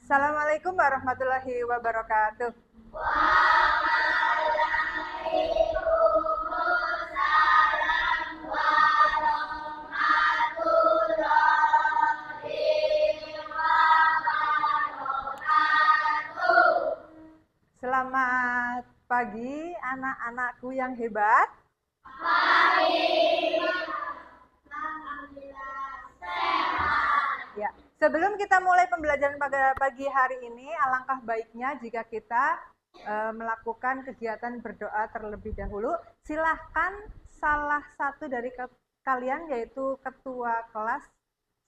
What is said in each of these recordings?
Assalamualaikum warahmatullahi wabarakatuh. Selamat pagi anak-anakku yang hebat. Ya, sebelum kita mulai pembelajaran pada pagi hari ini, alangkah baiknya jika kita melakukan kegiatan berdoa terlebih dahulu. Silahkan salah satu dari kalian, yaitu ketua kelas,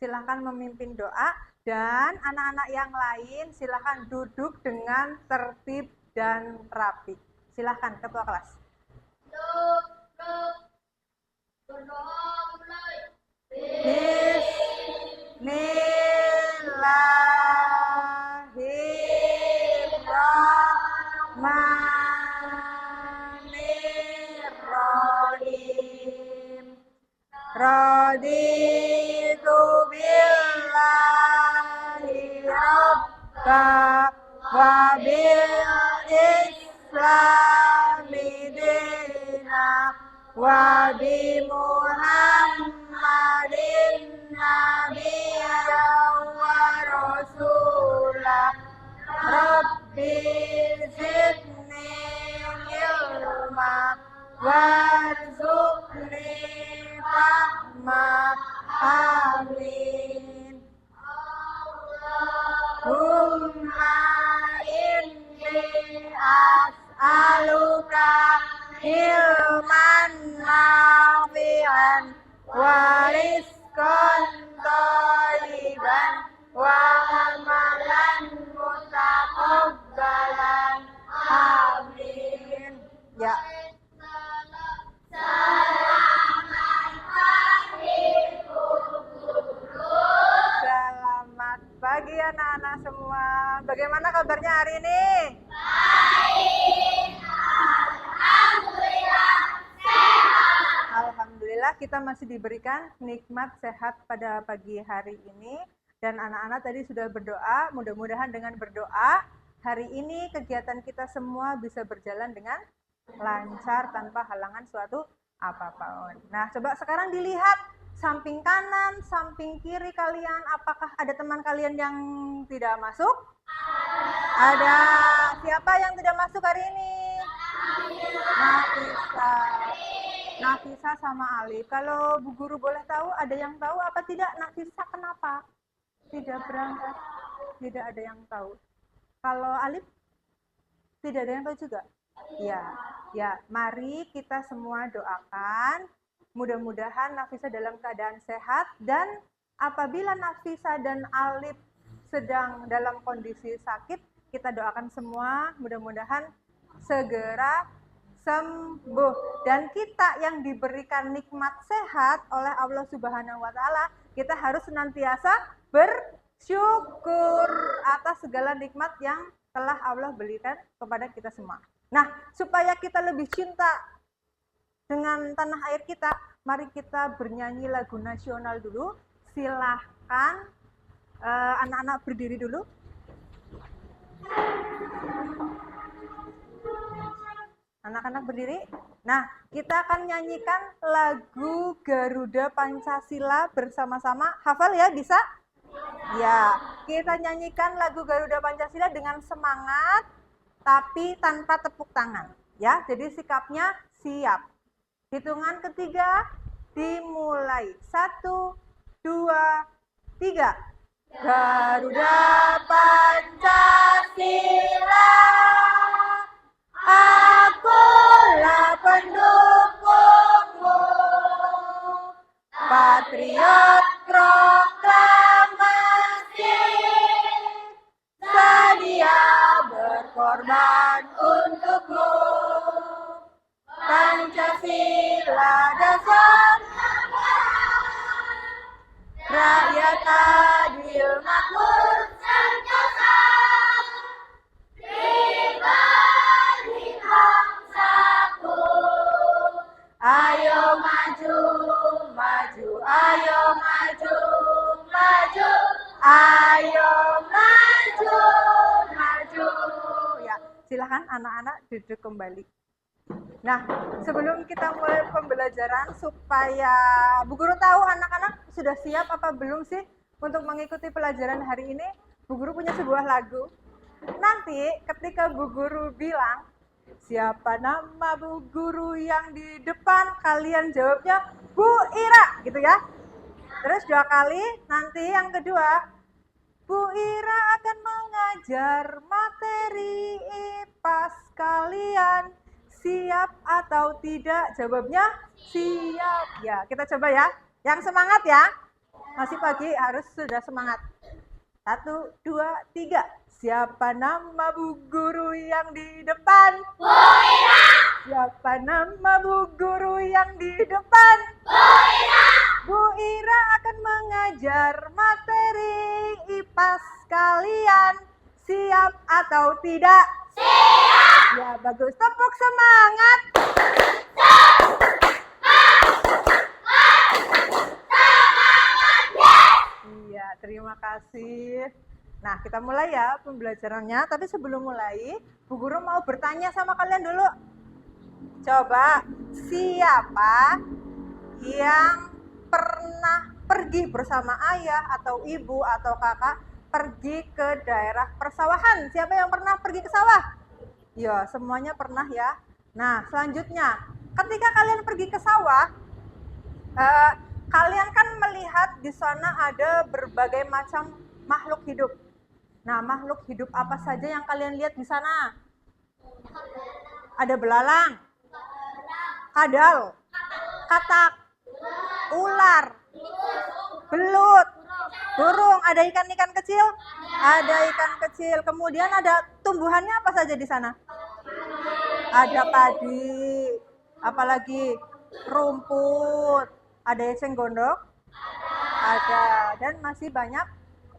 silahkan memimpin doa, dan anak-anak yang lain silahkan duduk dengan tertib dan rapi. Silahkan ketua kelas. Bismillahirrahmanirrahim. Raditu billahi rabba wa bil islami dina wa bi Muhammadin nabiyya wa rasulah. Rabbi zidni ilma warzuqni fahma. Amin. Allahumma inni as'aluka ilman nafi'an wa rizqan thayyiban wa amalan mutaqabbalan. Amin. Ya. Selamat pagi anak-anak semua. Bagaimana kabarnya hari ini? Alhamdulillah kita masih diberikan nikmat sehat pada pagi hari ini. Dan anak-anak tadi sudah berdoa, mudah-mudahan dengan berdoa hari ini kegiatan kita semua bisa berjalan dengan lancar tanpa halangan suatu apapun. Nah, coba sekarang dilihat samping kanan, samping kiri kalian, apakah ada teman kalian yang tidak masuk? Ada. Siapa yang tidak masuk hari ini? Nafisa sama Alif. Kalau Bu Guru boleh tahu, ada yang tahu apa tidak Nafisa kenapa tidak berangkat? Tidak ada yang tahu. Kalau Alif tidak ada yang tahu juga? Ya, mari kita semua doakan. Mudah-mudahan Nafisa dalam keadaan sehat, dan apabila Nafisa dan Alif sedang dalam kondisi sakit, kita doakan semua mudah-mudahan segera sembuh. Dan kita yang diberikan nikmat sehat oleh Allah Subhanahu wa taala, kita harus senantiasa bersyukur atas segala nikmat yang telah Allah berikan kepada kita semua. Nah, supaya kita lebih cinta dengan tanah air kita, mari kita bernyanyi lagu nasional dulu. Silahkan anak-anak berdiri dulu. Anak-anak berdiri. Nah, kita akan nyanyikan lagu Garuda Pancasila bersama-sama. Hafal ya, bisa? Ya, kita nyanyikan lagu Garuda Pancasila dengan semangat, tapi tanpa tepuk tangan. Ya, jadi sikapnya siap. Hitungan ketiga dimulai. 1, 2, 3. Garuda Pancasila, akulah pendukungmu, patriot proklamasi, sedia berkorban untukmu. Pancasila dasar rakyat adil makmur sentosa, pribadi bangsaku. Ayo maju, maju, ayo maju. Silakan anak-anak duduk kembali. Nah, sebelum kita mulai pembelajaran, supaya Bu Guru tahu anak-anak sudah siap apa belum sih untuk mengikuti pelajaran hari ini, Bu Guru punya sebuah lagu. Nanti ketika Bu Guru bilang, siapa nama Bu Guru yang di depan, kalian jawabnya Bu Ira, gitu ya. Terus 2 kali, nanti yang kedua, Bu Ira akan mengajar materi IPA kalian. Siap atau tidak? Jawabnya siap. Ya, kita coba ya. Yang semangat ya. Masih pagi harus sudah semangat. 1, 2, 3. Siapa nama Bu Guru yang di depan? Bu Ira. Siapa nama Bu Guru yang di depan? Bu Ira. Bu Ira akan mengajar materi IPA kalian. Siap atau tidak? Siap. Ya, bagus. Tepuk semangat. Iya, terima kasih. Nah, kita mulai ya pembelajarannya. Tapi sebelum mulai, Bu Guru mau bertanya sama kalian dulu. Coba, siapa yang pernah pergi bersama ayah atau ibu atau kakak pergi ke daerah persawahan? Siapa yang pernah pergi ke sawah? Ya, semuanya pernah ya. Nah, selanjutnya, ketika kalian pergi ke sawah, kalian kan melihat di sana ada berbagai macam makhluk hidup. Nah, makhluk hidup apa saja yang kalian lihat di sana? Ada belalang, kadal, katak, ular, belut, burung. Ada ikan-ikan kecil? Ada ikan kecil. Kemudian ada tumbuhannya apa saja di sana? Ada padi, apalagi rumput, ada eceng gondok, ada, dan masih banyak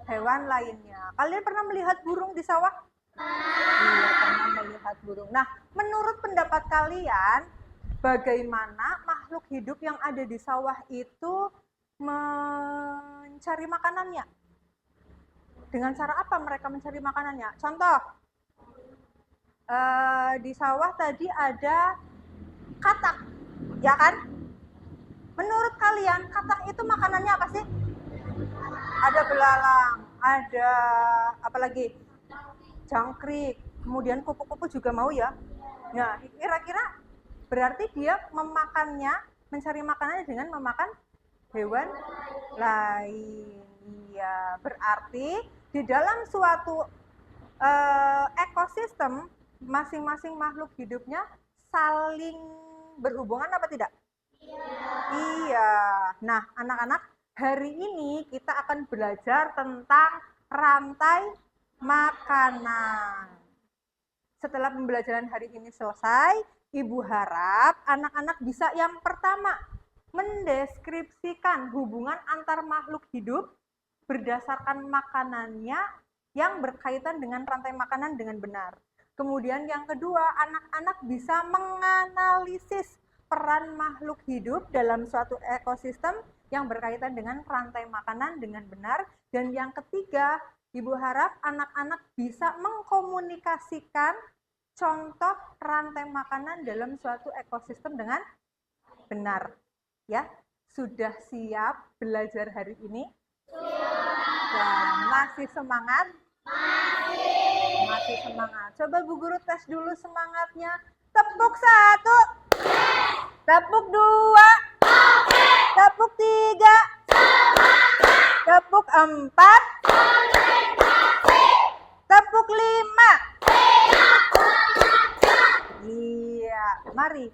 hewan lainnya. Kalian pernah melihat burung di sawah? Iya, pernah melihat burung. Nah, menurut pendapat kalian, bagaimana makhluk hidup yang ada di sawah itu mencari makanannya? Dengan cara apa mereka mencari makanannya? Contoh, di sawah tadi ada katak, ya kan? Menurut kalian, katak itu makanannya apa sih? Ada belalang, ada apalagi? Jangkrik, kemudian kupu-kupu juga mau ya. Nah, kira-kira berarti dia memakannya, mencari makanannya dengan memakan hewan lain. Iya, berarti di dalam suatu ekosistem, masing-masing makhluk hidupnya saling berhubungan apa tidak? Iya. Nah, anak-anak, hari ini kita akan belajar tentang rantai makanan. Setelah pembelajaran hari ini selesai, Ibu harap anak-anak bisa yang pertama mendeskripsikan hubungan antar makhluk hidup berdasarkan makanannya yang berkaitan dengan rantai makanan dengan benar. Kemudian yang kedua, anak-anak bisa menganalisis peran makhluk hidup dalam suatu ekosistem yang berkaitan dengan rantai makanan dengan benar. Dan yang ketiga, Ibu harap anak-anak bisa mengkomunikasikan contoh rantai makanan dalam suatu ekosistem dengan benar. Ya, sudah siap belajar hari ini? Ya, masih semangat? Masih semangat. Coba Bu Guru tes dulu semangatnya. Tepuk 1. Tepuk 2. Tepuk 3. Tepuk 4. Tepuk 5. Iya, mari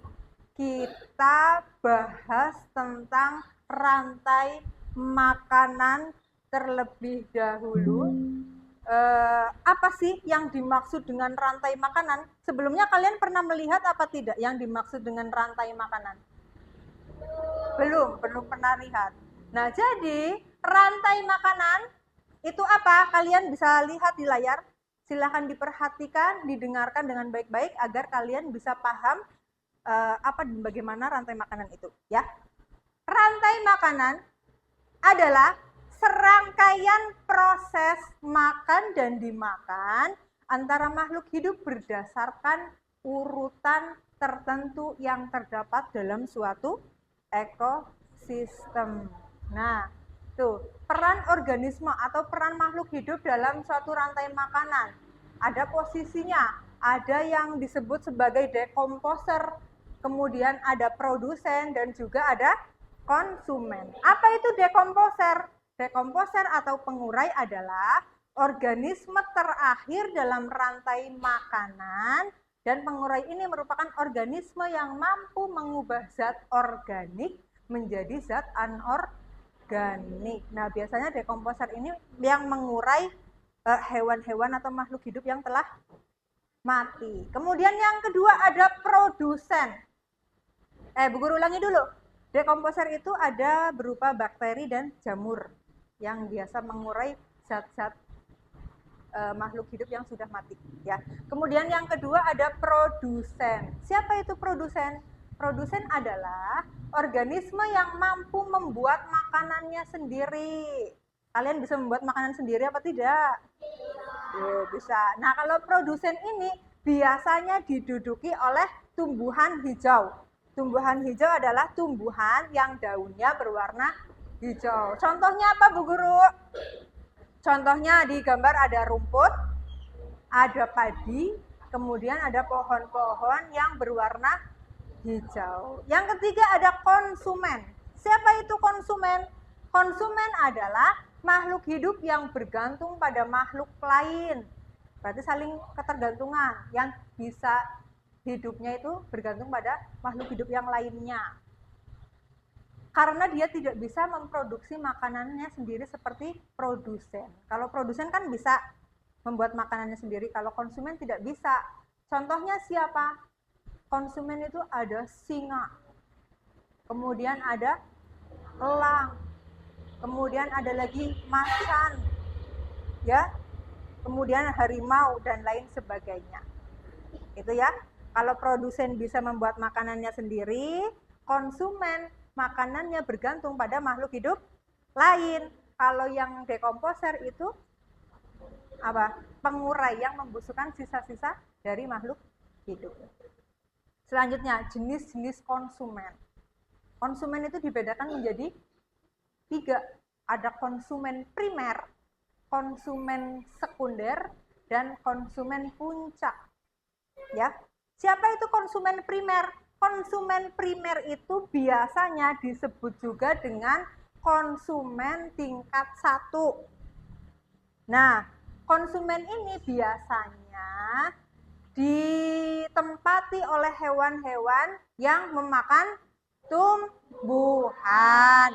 kita bahas tentang rantai makanan terlebih dahulu. Apa sih yang dimaksud dengan rantai makanan? Sebelumnya kalian pernah melihat apa tidak yang dimaksud dengan rantai makanan? Belum pernah lihat. Nah, jadi rantai makanan itu apa? Kalian bisa lihat di layar. Silahkan diperhatikan, didengarkan dengan baik-baik agar kalian bisa paham apa dan bagaimana rantai makanan itu. Ya, rantai makanan adalah serangkaian proses makan dan dimakan antara makhluk hidup berdasarkan urutan tertentu yang terdapat dalam suatu ekosistem. Nah, tuh, peran organisme atau peran makhluk hidup dalam suatu rantai makanan. Ada posisinya, ada yang disebut sebagai dekomposer, kemudian ada produsen dan juga ada konsumen. Apa itu dekomposer? Dekomposer atau pengurai adalah organisme terakhir dalam rantai makanan, dan pengurai ini merupakan organisme yang mampu mengubah zat organik menjadi zat anorganik. Nah, biasanya dekomposer ini yang mengurai hewan-hewan atau makhluk hidup yang telah mati. Kemudian yang kedua ada produsen. Bu Guru ulangi dulu. Dekomposer itu ada berupa bakteri dan jamur yang biasa mengurai zat-zat makhluk hidup yang sudah mati, ya. Kemudian yang kedua ada produsen. Siapa itu produsen? Produsen adalah organisme yang mampu membuat makanannya sendiri. Kalian bisa membuat makanan sendiri apa tidak? Bisa. Nah, kalau produsen ini biasanya diduduki oleh tumbuhan hijau. Tumbuhan hijau adalah tumbuhan yang daunnya berwarna hijau. Contohnya apa, Bu Guru? Contohnya di gambar ada rumput, ada padi, kemudian ada pohon-pohon yang berwarna hijau. Yang ketiga ada konsumen. Siapa itu konsumen? Konsumen adalah makhluk hidup yang bergantung pada makhluk lain. Berarti saling ketergantungan, yang bisa hidupnya itu bergantung pada makhluk hidup yang lainnya. Karena dia tidak bisa memproduksi makanannya sendiri seperti produsen. Kalau produsen kan bisa membuat makanannya sendiri, kalau konsumen tidak bisa. Contohnya siapa? Konsumen itu ada singa, kemudian ada elang, kemudian ada lagi macan, ya, kemudian harimau dan lain sebagainya. Itu ya. Kalau produsen bisa membuat makanannya sendiri, konsumen makanannya bergantung pada makhluk hidup lain. Kalau yang dekomposer itu apa? Pengurai yang membusukkan sisa-sisa dari makhluk hidup. Selanjutnya, jenis-jenis konsumen. Konsumen itu dibedakan menjadi 3. Ada konsumen primer, konsumen sekunder, dan konsumen puncak. Ya. Siapa itu konsumen primer? Konsumen primer itu biasanya disebut juga dengan konsumen tingkat 1. Nah, konsumen ini biasanya ditempati oleh hewan-hewan yang memakan tumbuhan.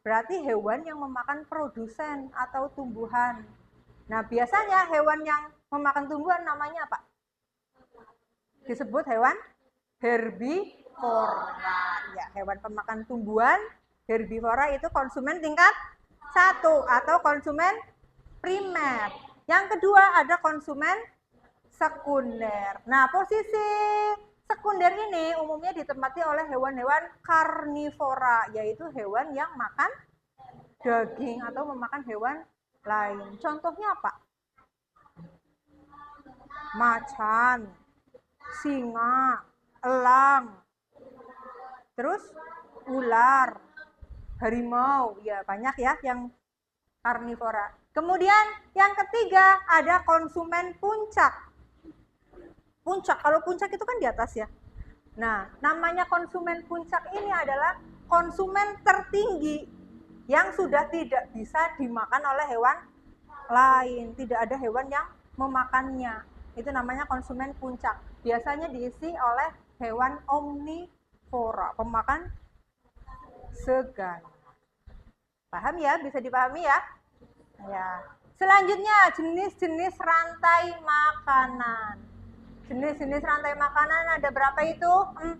Berarti hewan yang memakan produsen atau tumbuhan. Nah, biasanya hewan yang memakan tumbuhan namanya apa? Disebut hewan herbivora. Ya, hewan pemakan tumbuhan, herbivora itu konsumen tingkat 1 atau konsumen primer. Yang kedua ada konsumen sekunder. Nah, posisi sekunder ini umumnya ditempati oleh hewan-hewan karnivora, yaitu hewan yang makan daging atau memakan hewan lain. Contohnya apa? Macan, singa, elang, terus ular, harimau, ya banyak ya yang karnivora. Kemudian yang ketiga ada konsumen puncak. Puncak, kalau puncak itu kan di atas ya. Nah, namanya konsumen puncak ini adalah konsumen tertinggi yang sudah tidak bisa dimakan oleh hewan lain. Tidak ada hewan yang memakannya. Itu namanya konsumen puncak. Biasanya diisi oleh hewan omnivora, pemakan segala. Paham ya? Bisa dipahami ya? Ya. Selanjutnya jenis-jenis rantai makanan. Jenis-jenis rantai makanan ada berapa itu? 4.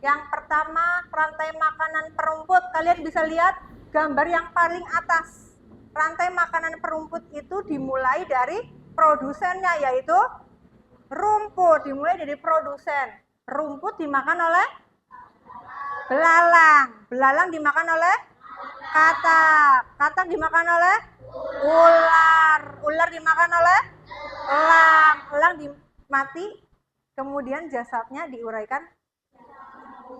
Yang pertama rantai makanan perumput. Kalian bisa lihat gambar yang paling atas. Rantai makanan perumput itu dimulai dari produsennya, yaitu rumput. Dimulai dari produsen. Rumput dimakan oleh belalang. Belalang dimakan oleh katak. Katak dimakan oleh ular. Ular dimakan oleh Elang mati, kemudian jasadnya diuraikan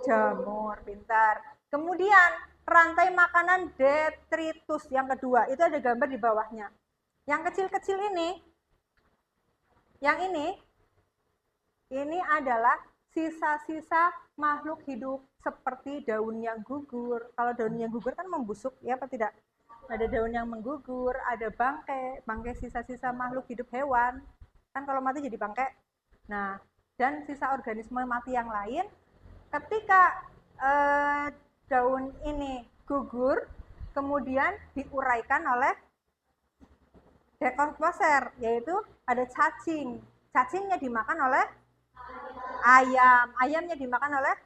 jamur, pintar. Kemudian rantai makanan detritus yang kedua, itu ada gambar di bawahnya. Yang kecil-kecil ini adalah sisa-sisa makhluk hidup seperti daun yang gugur. Kalau daun yang gugur kan membusuk, ya apa tidak? Ada daun yang menggugur, ada bangkai sisa-sisa makhluk hidup hewan. Kan kalau mati jadi bangkai. Nah, dan sisa organisme mati yang lain, ketika daun ini gugur, kemudian diuraikan oleh dekomposer, yaitu ada cacing. Cacingnya dimakan oleh ayam, ayamnya dimakan oleh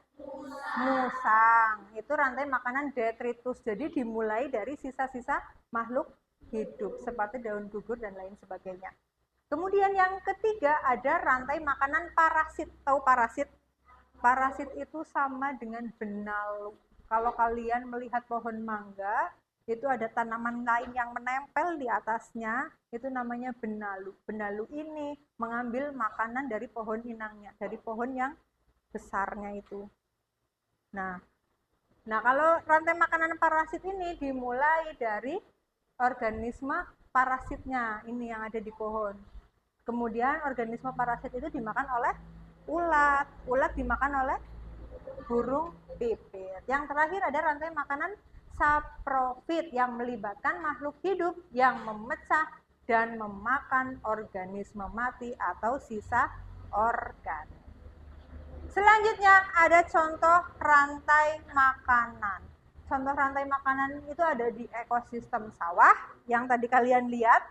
musang. Itu rantai makanan detritus. Jadi dimulai dari sisa-sisa makhluk hidup seperti daun gugur dan lain sebagainya. Kemudian yang ketiga ada rantai makanan parasit. Tahu parasit? Parasit itu sama dengan benalu. Kalau kalian melihat pohon mangga, itu ada tanaman lain yang menempel di atasnya, itu namanya benalu. Benalu ini mengambil makanan dari pohon inangnya, dari pohon yang besarnya itu. Nah, kalau rantai makanan parasit ini dimulai dari organisme parasitnya, ini yang ada di pohon. Kemudian organisme parasit itu dimakan oleh ulat, ulat dimakan oleh burung pipit. Yang terakhir ada rantai makanan saprofit yang melibatkan makhluk hidup yang memecah dan memakan organisme mati atau sisa organ. Selanjutnya ada contoh rantai makanan. Contoh rantai makanan itu ada di ekosistem sawah yang tadi kalian lihat.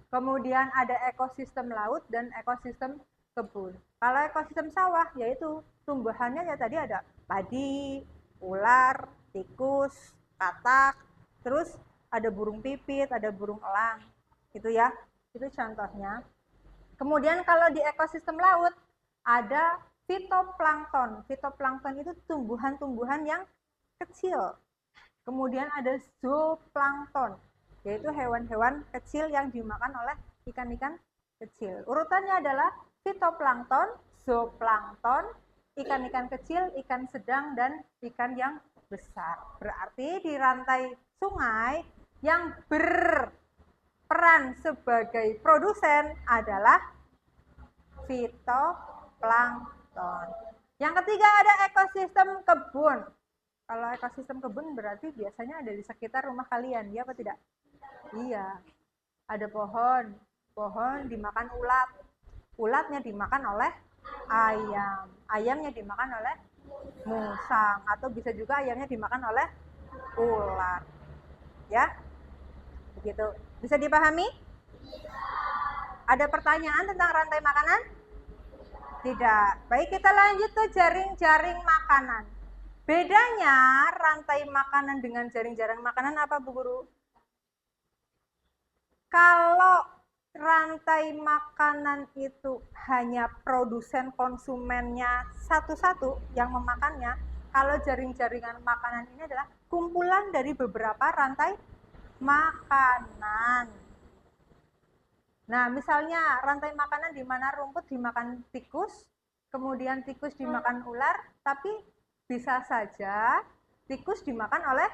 Kemudian ada ekosistem laut dan ekosistem kebun. Kalau ekosistem sawah yaitu tumbuhannya ya tadi ada padi, ular, tikus, katak, terus ada burung pipit, ada burung elang. Gitu ya. Itu contohnya. Kemudian kalau di ekosistem laut ada fitoplankton. Fitoplankton itu tumbuhan-tumbuhan yang kecil. Kemudian ada zooplankton, yaitu hewan-hewan kecil yang dimakan oleh ikan-ikan kecil. Urutannya adalah fitoplankton, zooplankton, ikan-ikan kecil, ikan sedang, dan ikan yang besar. Berarti di rantai sungai yang berperan sebagai produsen adalah fitoplankton. Yang ketiga ada ekosistem kebun. Kalau ekosistem kebun berarti biasanya ada di sekitar rumah kalian, ya apa tidak? Iya. Ada pohon, pohon dimakan ulat. Ulatnya dimakan oleh ayam. Ayamnya dimakan oleh musang atau bisa juga ayamnya dimakan oleh ulat. Ya. Begitu. Bisa dipahami? Ada pertanyaan tentang rantai makanan? Tidak. Baik, kita lanjut ke jaring-jaring makanan. Bedanya rantai makanan dengan jaring-jaring makanan apa, Bu Guru? Kalau rantai makanan itu hanya produsen konsumennya satu-satu yang memakannya, kalau jaring-jaringan makanan ini adalah kumpulan dari beberapa rantai makanan. Nah, misalnya rantai makanan di mana rumput dimakan tikus, kemudian tikus dimakan ular, tapi bisa saja tikus dimakan oleh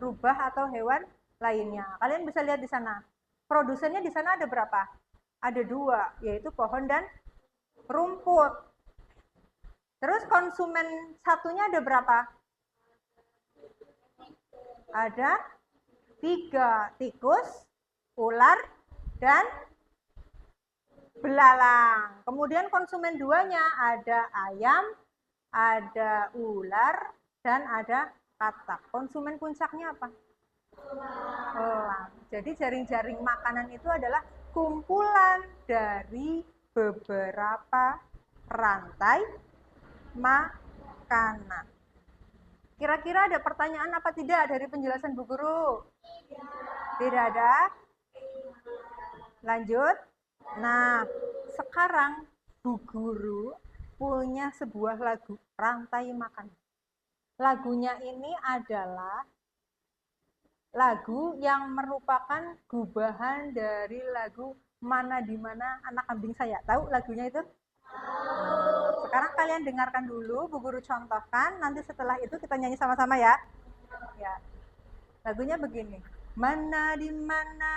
rubah atau hewan lainnya. Kalian bisa lihat di sana. Produsennya di sana ada berapa? Ada dua, yaitu pohon dan rumput. Terus konsumen satunya ada berapa? Ada 3, tikus, ular, dan belalang. Kemudian konsumen duanya ada ayam, ada ular, dan ada katak. Konsumen puncaknya apa? Elang. Jadi jaring-jaring makanan itu adalah kumpulan dari beberapa rantai makanan. Kira-kira ada pertanyaan apa tidak dari penjelasan Bu Guru? Tidak ada? Lanjut. Nah, sekarang Bu Guru punya sebuah lagu rantai makanan. Lagunya ini adalah lagu yang merupakan gubahan dari lagu Mana di Mana Anak Kambing Saya. Tahu lagunya itu? Sekarang kalian dengarkan dulu, Bu Guru contohkan, nanti setelah itu kita nyanyi sama-sama ya. Ya. Lagunya begini. Mana di mana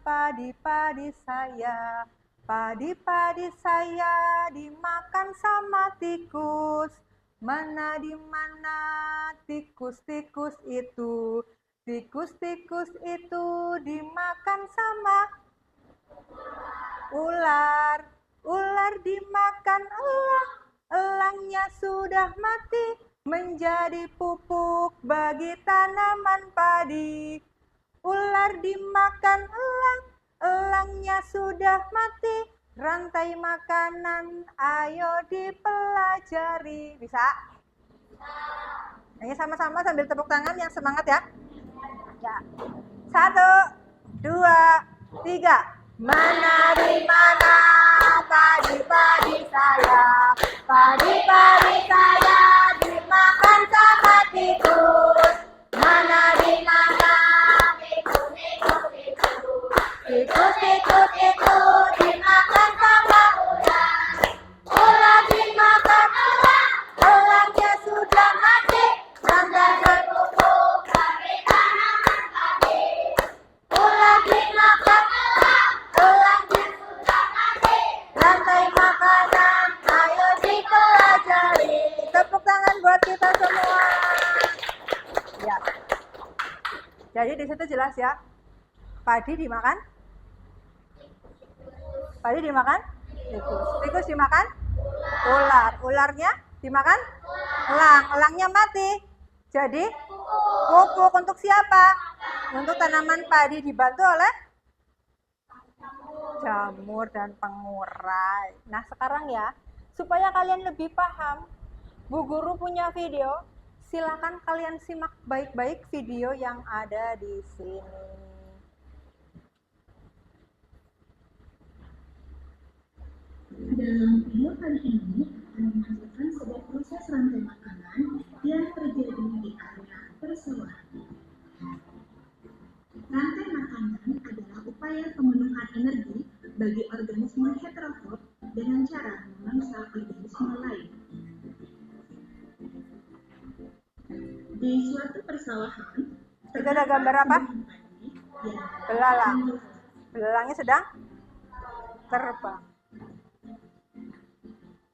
padi-padi saya, padi-padi saya dimakan sama tikus. Mana di mana tikus-tikus itu, tikus-tikus itu dimakan sama ular. Ular dimakan elang, elangnya sudah mati, menjadi pupuk bagi tanaman padi. Ular dimakan elang, elangnya sudah mati, rantai makanan ayo dipelajari. Bisa? Nyanyi sama-sama sambil tepuk tangan yang semangat ya. Ya. 1, 2, 3. Mana di mana padi-padi saya, padi-padi saya dimakan sama tikus. Mana di mana tikus-tikus itu dimakan sama ular. Ular dimakan elang, elangnya sudah mati, rantai berpupuk bagi tanaman padi. Ular dimakan elang, elangnya sudah mati, rantai makanan ayo dipelajari. Tepuk tangan buat kita semua. Ya. Jadi di situ jelas ya. Padi dimakan? Padi dimakan? Tikus. Tikus dimakan? Ular. Ularnya dimakan? Elang. Elangnya mati. Jadi pupuk untuk siapa? Untuk tanaman padi, dibantu oleh jamur dan pengurai. Nah sekarang ya, supaya kalian lebih paham, Bu Guru punya video. Silakan kalian simak baik-baik video yang ada di sini. Dalam video kali ini akan menunjukkan sebuah proses rantai makanan yang terjadi di area persawahan. Rantai makanan adalah upaya pemenuhan energi bagi organisme heterotrof dengan cara memangsa organisme lain. Di suatu persawahan, Itu ada gambar apa? Belalang. Belalangnya sedang terbang.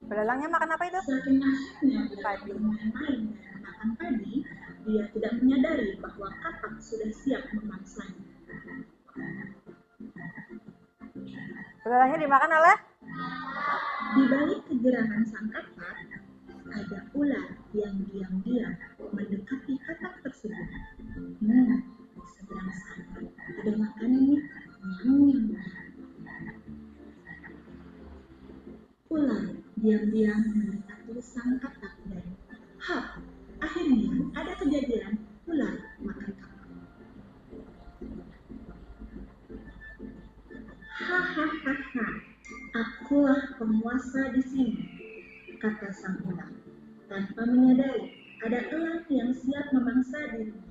Belalangnya makan apa itu? Saking asyiknya Padi. bermain-main dan makan padi, dia tidak menyadari bahwa katak sudah siap memangsanya. Belalangnya dimakan oleh? Di balik kegerangan sang katak, ada ular yang diam-diam mendekati katak tersebut. Di seberang sana ada makanan nih. Nyam. Ular diam-diam mendekati sang katak dan akhirnya ada kejadian ular makan katak. Hahaha, akulah penguasa di sini, kata sang ular, tanpa menyadari ada elang yang siap memangsa dirinya.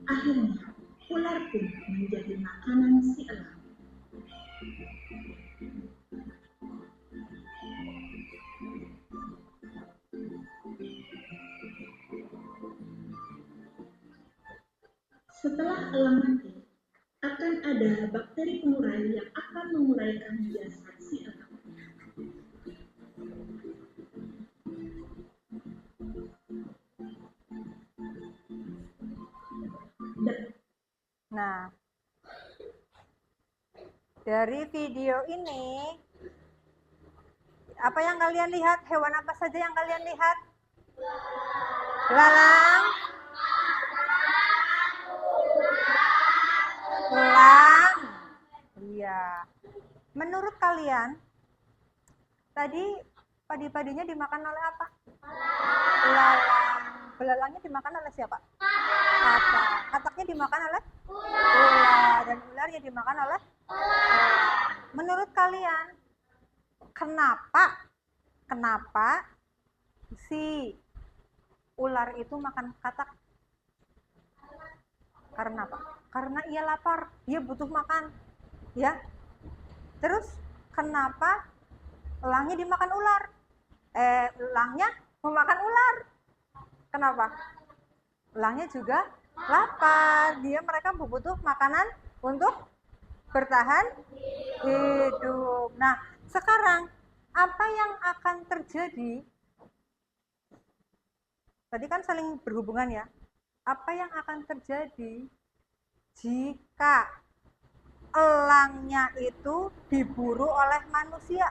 Akhirnya, ular pun menjadi makanan si elang. Setelah elang mati, akan ada bakteri pengurai yang akan menguraikan jasad si elang. Nah, dari video ini, apa yang kalian lihat? Hewan apa saja yang kalian lihat? Belalang, elang. Iya. Menurut kalian, tadi padi-padinya dimakan oleh apa? Belalang. Belalangnya dimakan oleh siapa? Katak. Kataknya dimakan oleh? Ular. Dan ularnya dimakan oleh? Menurut kalian, kenapa si ular itu makan katak? Karena apa? Karena ia lapar, dia butuh makan. Ya. Terus kenapa elangnya dimakan ular? Elangnya memakan ular. Kenapa? Elangnya juga lapar. Mereka butuh makanan untuk bertahan hidup. Nah, sekarang apa yang akan terjadi? Tadi kan saling berhubungan ya. Apa yang akan terjadi jika elangnya itu diburu oleh manusia?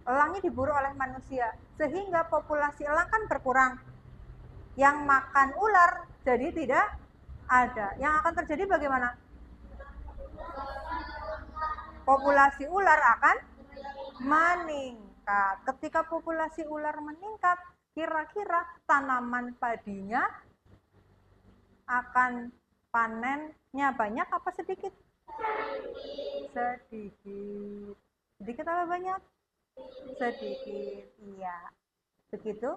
Elangnya diburu oleh manusia, sehingga populasi elang kan berkurang. Yang makan ular jadi tidak ada. Yang akan terjadi bagaimana? Populasi ular akan meningkat. Ketika populasi ular meningkat, kira-kira tanaman padinya akan panennya banyak apa sedikit? Sedikit. Sedikit apa banyak? Sedikit. Iya. Begitu?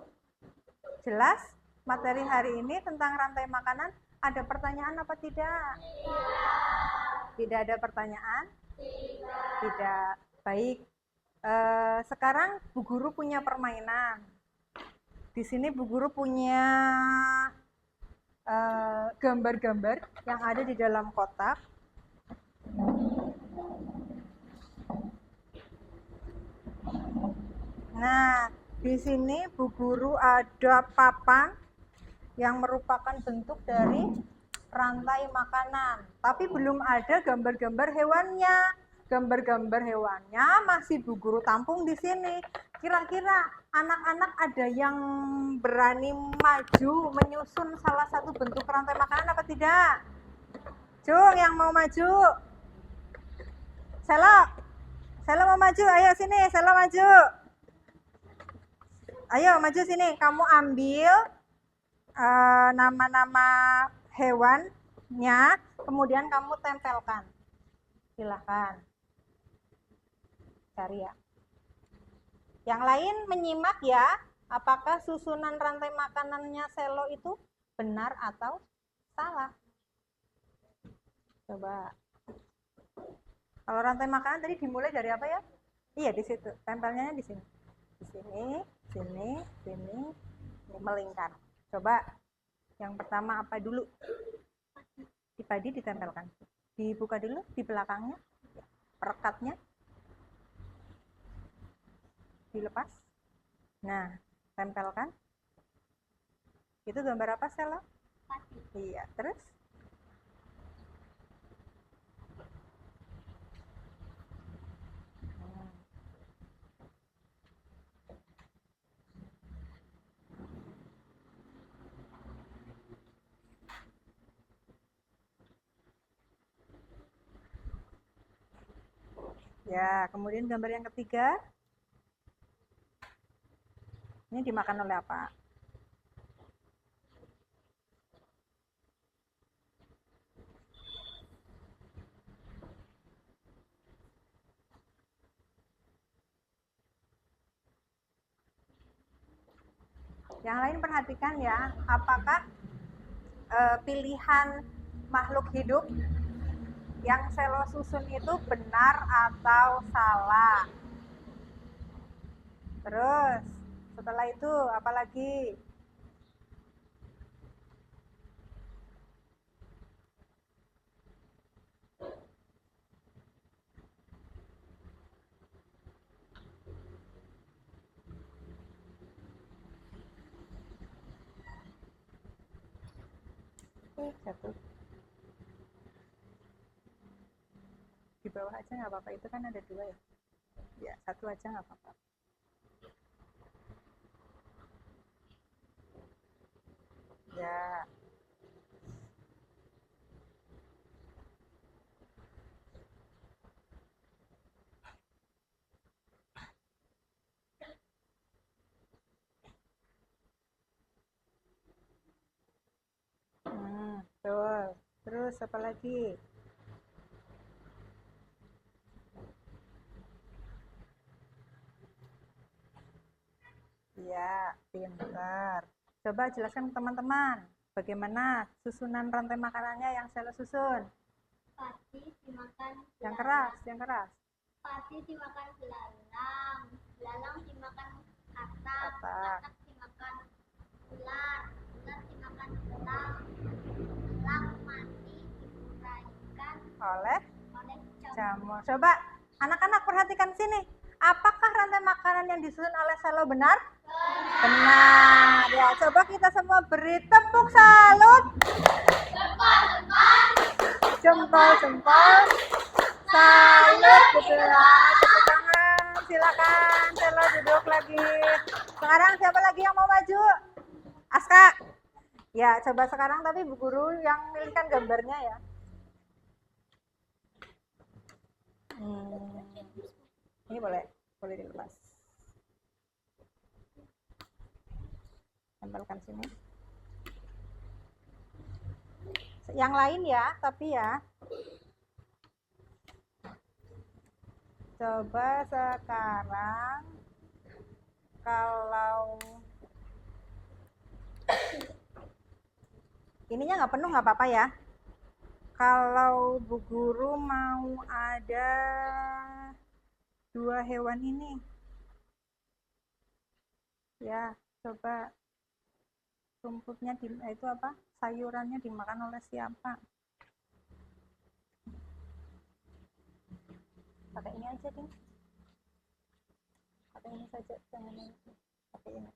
Jelas? Materi hari ini tentang rantai makanan, ada pertanyaan apa tidak? Tidak ada pertanyaan? Tidak. Baik. Sekarang Bu Guru punya permainan. Di sini Bu Guru punya gambar-gambar yang ada di dalam kotak. Nah, di sini Bu Guru ada papan yang merupakan bentuk dari rantai makanan. Tapi belum ada gambar-gambar hewannya. Gambar-gambar hewannya masih Bu Guru tampung di sini. Kira-kira anak-anak ada yang berani maju menyusun salah satu bentuk rantai makanan apa tidak? Jung, yang mau maju. Selo mau maju, ayo sini, Selo maju. Ayo maju sini, kamu ambil nama-nama hewannya, kemudian kamu tempelkan. Silahkan. Cari ya. Yang lain menyimak ya, apakah susunan rantai makanannya Selo itu benar atau salah. Coba. Kalau rantai makanan tadi dimulai dari apa ya? Iya, di situ. Tempelnya di sini. Di sini, sini, sini, melingkar. Coba. Yang pertama apa dulu? Di padi ditempelkan. Dibuka dulu di belakangnya. Perekatnya. Dilepas. Nah, tempelkan. Itu gambar apa, Sela? Iya, terus? Ya, kemudian gambar yang ketiga. Ini dimakan oleh apa? Yang lain perhatikan ya, apakah pilihan makhluk hidup yang Selo susun itu benar atau salah? Terus, setelah itu apa lagi? Jatuh. Di bawah aja nggak apa-apa, itu kan ada dua ya. Ya, satu aja nggak apa-apa. Ya. Betul. Terus apa lagi? Ya, pintar. Coba jelaskan ke teman-teman. Bagaimana susunan rantai makanannya yang Selo susun? Pati dimakan Yang keras, yang keras. Pati dimakan belalang, belalang dimakan katak, Katak. katak dimakan ular, ular dimakan elang, elang mati diuraikan Oleh oleh jamur. Coba anak-anak perhatikan sini. Apakah rantai makanan yang disusun oleh Selo benar? Benar. Ya, coba kita semua beri tepuk salut. Jempol. Salut gitu ya. Tepuk tangan. Silakan Selo duduk lagi. Sekarang siapa lagi yang mau maju? Aska. Ya, coba sekarang tapi Bu Guru yang milihkan gambarnya ya. Ini boleh dilepas. Tempelkan sini. Yang lain ya, tapi ya. Coba sekarang kalau ininya nggak penuh nggak apa-apa ya. Kalau Bu Guru mau ada 2 hewan ini. Ya, coba rumputnya itu apa? Sayurannya dimakan oleh siapa? Pakai ini aja, Ding. Pakai ini saja, jangan ini. Pakai ini.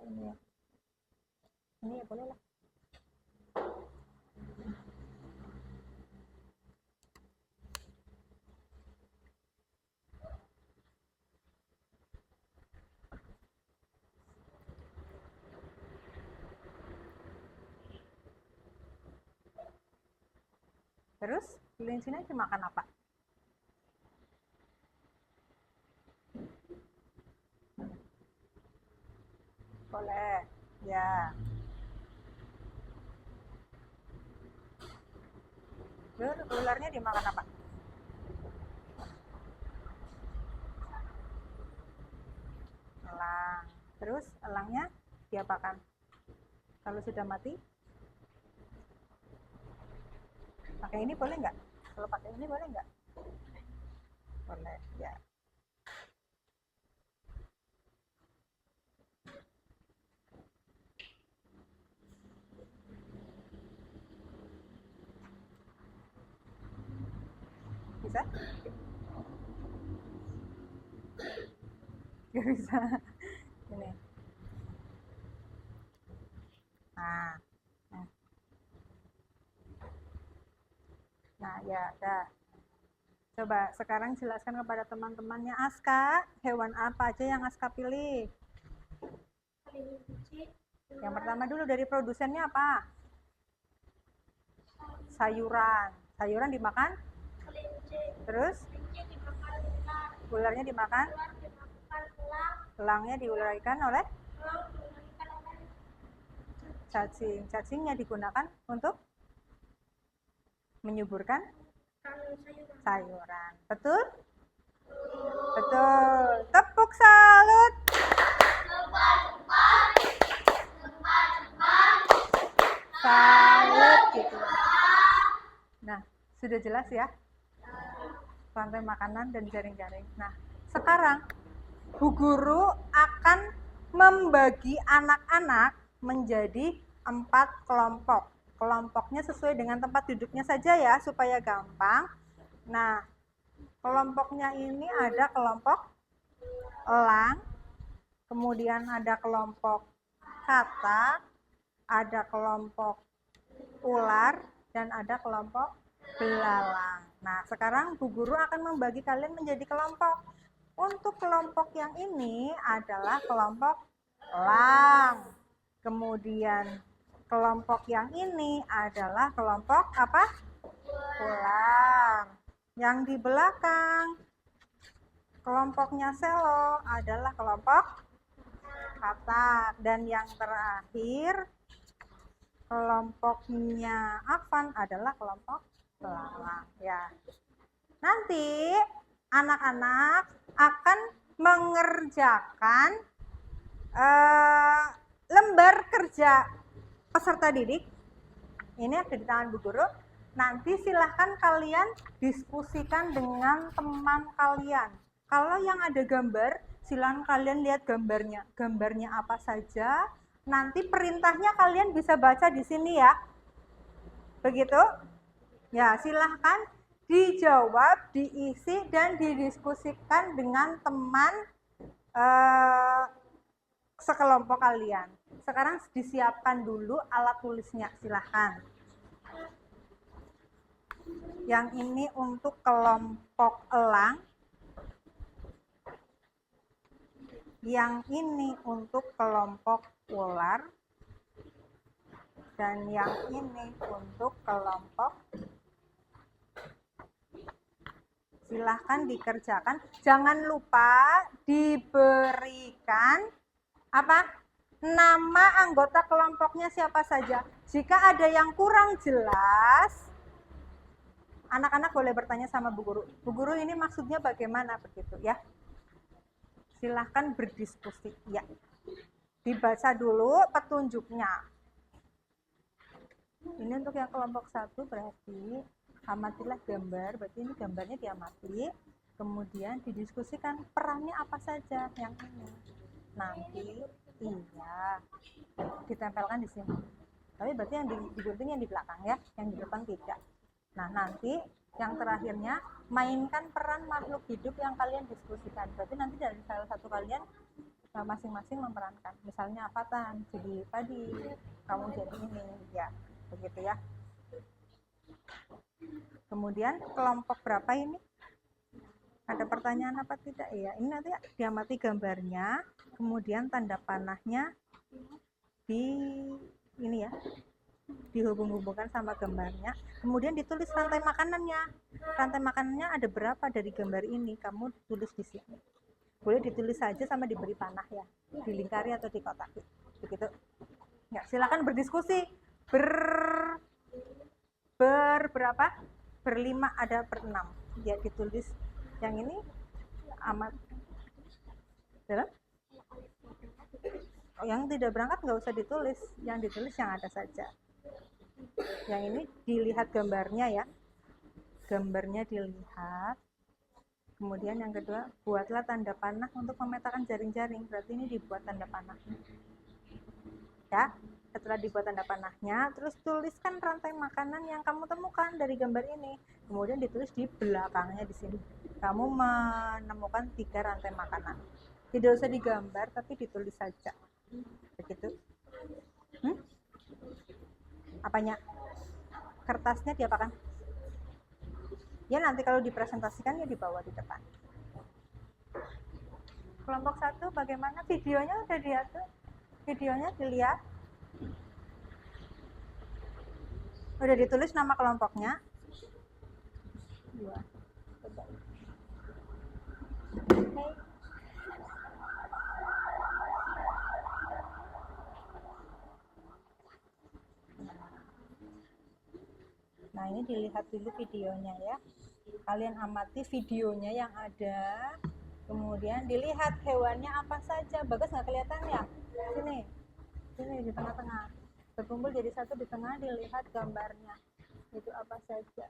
Ini ya. Ini ya boleh lah. Terus kelinci dimakan apa? Boleh, ya. Terus ularnya dimakan apa? Elang. Terus elangnya diapakan? Kalau sudah mati? Pakai ini boleh nggak? Kalau pakai ini boleh nggak? Boleh, ya. Bisa? Nggak bisa. Ini. Nah, ya, dah. Coba sekarang jelaskan kepada teman-temannya Aska, hewan apa aja yang Aska pilih? Yang pertama dulu dari produsennya apa? Sayuran. Sayuran dimakan? Terus? Ularnya dimakan? Elangnya diuraikan oleh? Cacing. Cacingnya digunakan untuk menyuburkan sayuran. Betul? Betul. Tepuk salut. Salut gitu. Nah, sudah jelas ya? Rantai makanan dan jaring-jaring. Nah, sekarang Bu Guru akan membagi anak-anak menjadi 4 kelompok. Kelompoknya sesuai dengan tempat duduknya saja ya, supaya gampang. Nah, kelompoknya ini ada kelompok elang, kemudian ada kelompok katak, ada kelompok ular, dan ada kelompok belalang. Nah, sekarang Bu Guru akan membagi kalian menjadi kelompok. Untuk kelompok yang ini adalah kelompok elang. Kemudian kelompok yang ini adalah kelompok apa? Ular. Yang di belakang kelompoknya Selo adalah kelompok katak. Dan yang terakhir kelompoknya Afan adalah kelompok belalang. Ya. Nanti anak-anak akan mengerjakan lembar kerja peserta didik ini ada di tangan Bu Guru. Nanti silahkan kalian diskusikan dengan teman kalian. Kalau yang ada gambar, silahkan kalian lihat gambarnya. Gambarnya apa saja. Nanti perintahnya kalian bisa baca di sini ya. Begitu? Ya, silahkan dijawab, diisi, dan didiskusikan dengan teman sekelompok kalian. Sekarang disiapkan dulu alat tulisnya, silahkan. Yang ini untuk kelompok elang. Yang ini untuk kelompok ular. Dan yang ini untuk kelompok. Silahkan dikerjakan. Jangan lupa diberikan apa? Nama anggota kelompoknya siapa saja. Jika ada yang kurang jelas, anak-anak boleh bertanya sama Bu Guru. Bu Guru ini maksudnya bagaimana begitu ya? Silahkan berdiskusi ya. Dibaca dulu petunjuknya. Ini untuk yang kelompok 1 berarti amatilah gambar, berarti ini gambarnya diamati. Kemudian didiskusikan perannya apa saja yang ini. Nanti iya ditempelkan di sini. Tapi berarti yang digunting yang di belakang ya, yang di depan tidak. Nah, nanti yang terakhirnya, mainkan peran makhluk hidup yang kalian diskusikan. Berarti nanti dari salah satu kalian masing-masing memerankan. Misalnya apa Tan? Jadi padi, kamu jadi ini, ya. Begitu ya. Kemudian kelompok berapa ini? Ada pertanyaan apa tidak ya? Ini nanti diamati gambarnya, kemudian tanda panahnya di ini ya. Dihubung-hubungkan sama gambarnya, kemudian ditulis rantai makanannya. Rantai makanannya ada berapa dari gambar ini, kamu tulis di sini. Boleh ditulis saja sama diberi panah ya, dilingkari atau dikotaki. Begitu. Ya, silakan berdiskusi. Berapa? Berlima ada berenam. Ya, ditulis yang ini amat dalam. Yang tidak berangkat nggak usah ditulis, yang ditulis yang ada saja. Yang ini dilihat gambarnya ya, gambarnya dilihat. Kemudian yang kedua, buatlah tanda panah untuk memetakan jaring-jaring. Berarti ini dibuat tanda panah ya. Setelah dibuat tanda panahnya, terus tuliskan rantai makanan yang kamu temukan dari gambar ini. Kemudian ditulis di belakangnya di sini, kamu menemukan 3 rantai makanan. Tidak usah digambar, tapi ditulis saja. Begitu. Apanya? Kertasnya diapakan? Ya nanti kalau dipresentasikan ya dibawa di depan. Kelompok 1 bagaimana? Videonya udah diatur? Videonya dilihat? Udah ditulis nama kelompoknya? 2. Coba. Okay. Nah ini dilihat dulu videonya ya. Kalian amati videonya yang ada. Kemudian dilihat hewannya apa saja. Bagus nggak kelihatan ya? Sini di tengah-tengah. Berkumpul jadi satu di tengah, dilihat gambarnya. Itu apa saja.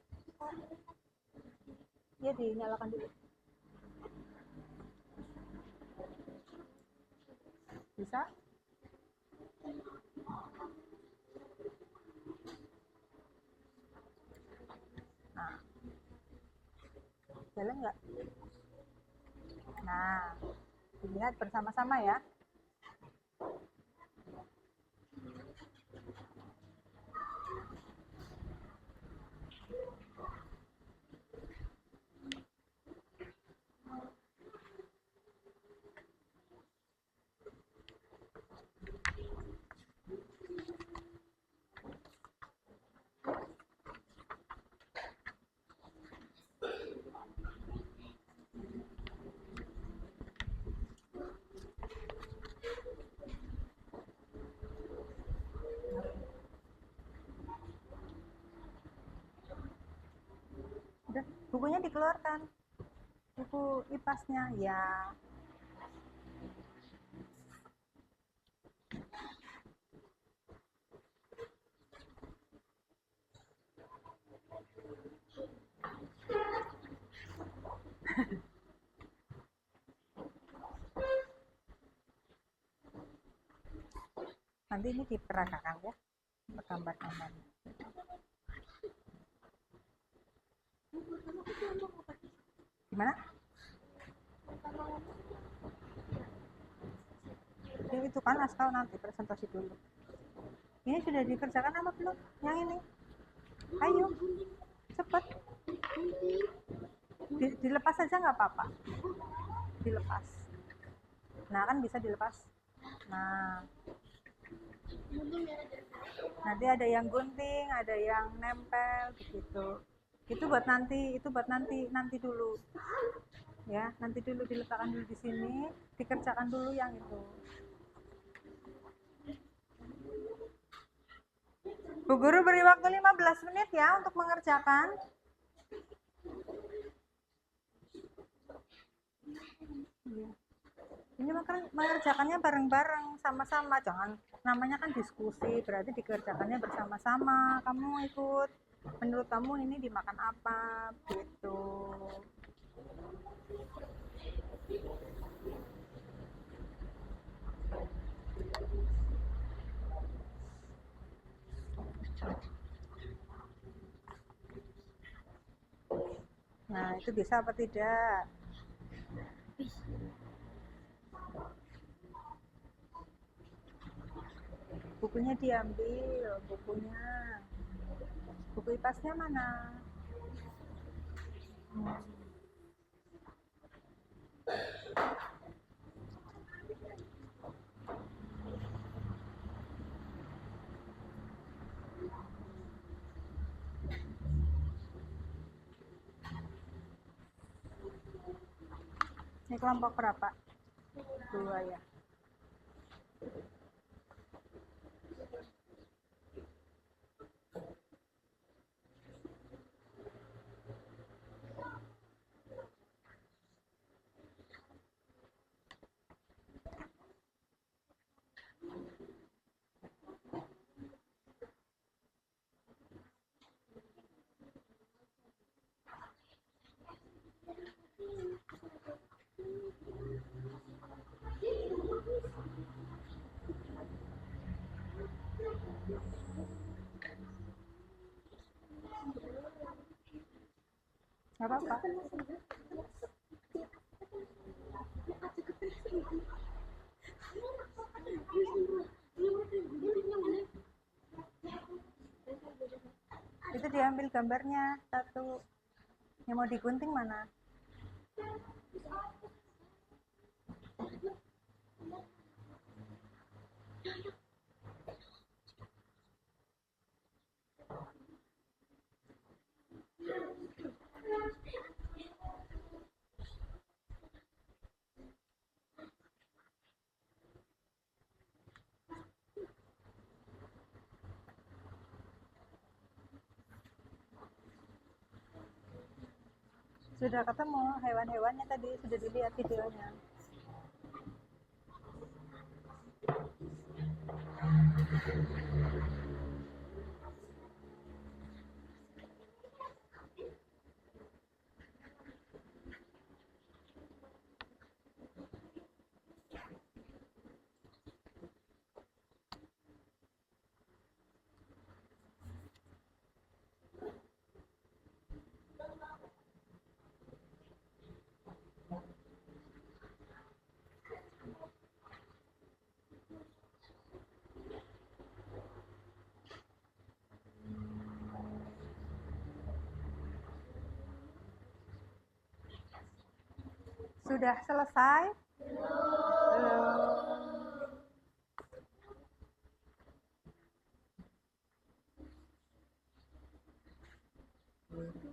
Ya dinyalakan dulu. Bisa? Nah, jalan nggak? Nah, dilihat bersama-sama ya. Udah, bukunya dikeluarkan. Buku IPAS-nya ya. Nanti ini diperagakan ya, gambar-gambar. Gimana? Ya, itu kan Askal nanti presentasi dulu. Ini sudah dikerjakan apa belum? Yang ini? Ayo, cepet. Dilepas aja nggak apa-apa. Dilepas. Nah, kan bisa dilepas. Nah, nanti ada yang gunting, ada yang nempel begitu. Itu buat nanti, nanti dulu. Ya, nanti dulu diletakkan dulu di sini, dikerjakan dulu yang itu. Bu Guru beri waktu 15 menit ya untuk mengerjakan. Ini mengerjakannya bareng-bareng, sama-sama. Jangan, namanya kan diskusi, berarti dikerjakannya bersama-sama. Kamu ikut, menurut kamu ini dimakan apa, gitu. Nah, itu bisa apa tidak? Bukunya diambil, bukunya. Buku IPAS-nya mana? Ini kelompok berapa? 2 ya. Nggak apa-apa. Itu diambil gambarnya satu. Yang mau digunting mana? Sudah ketemu hewan-hewannya tadi, sudah dilihat videonya. Sudah selesai? Belum.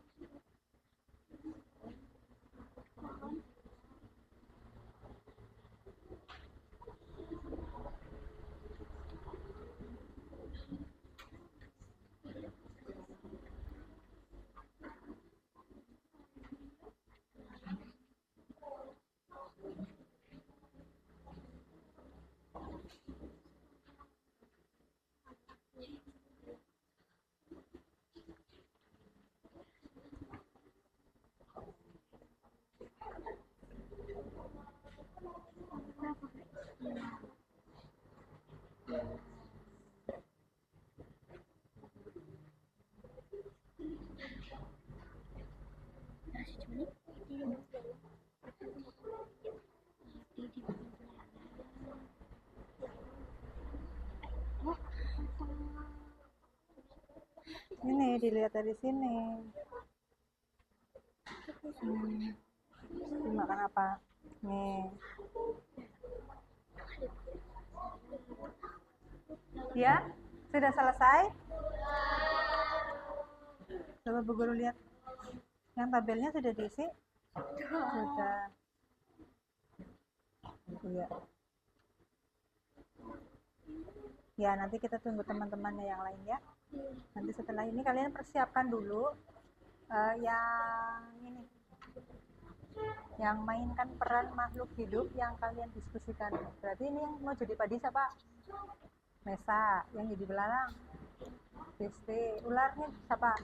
sini, dilihat dari sini. Dimakan apa? Nih. Ya, sudah selesai? Coba Bu Guru lihat. Yang tabelnya sudah diisi? Sudah. Iya. Ya, nanti kita tunggu teman-temannya yang lain ya. Nanti setelah ini kalian persiapkan dulu yang ini. Yang mainkan peran makhluk hidup yang kalian diskusikan. Berarti ini yang mau jadi padi siapa? Mesa. Yang jadi belalang? Kristi. Ularnya siapa?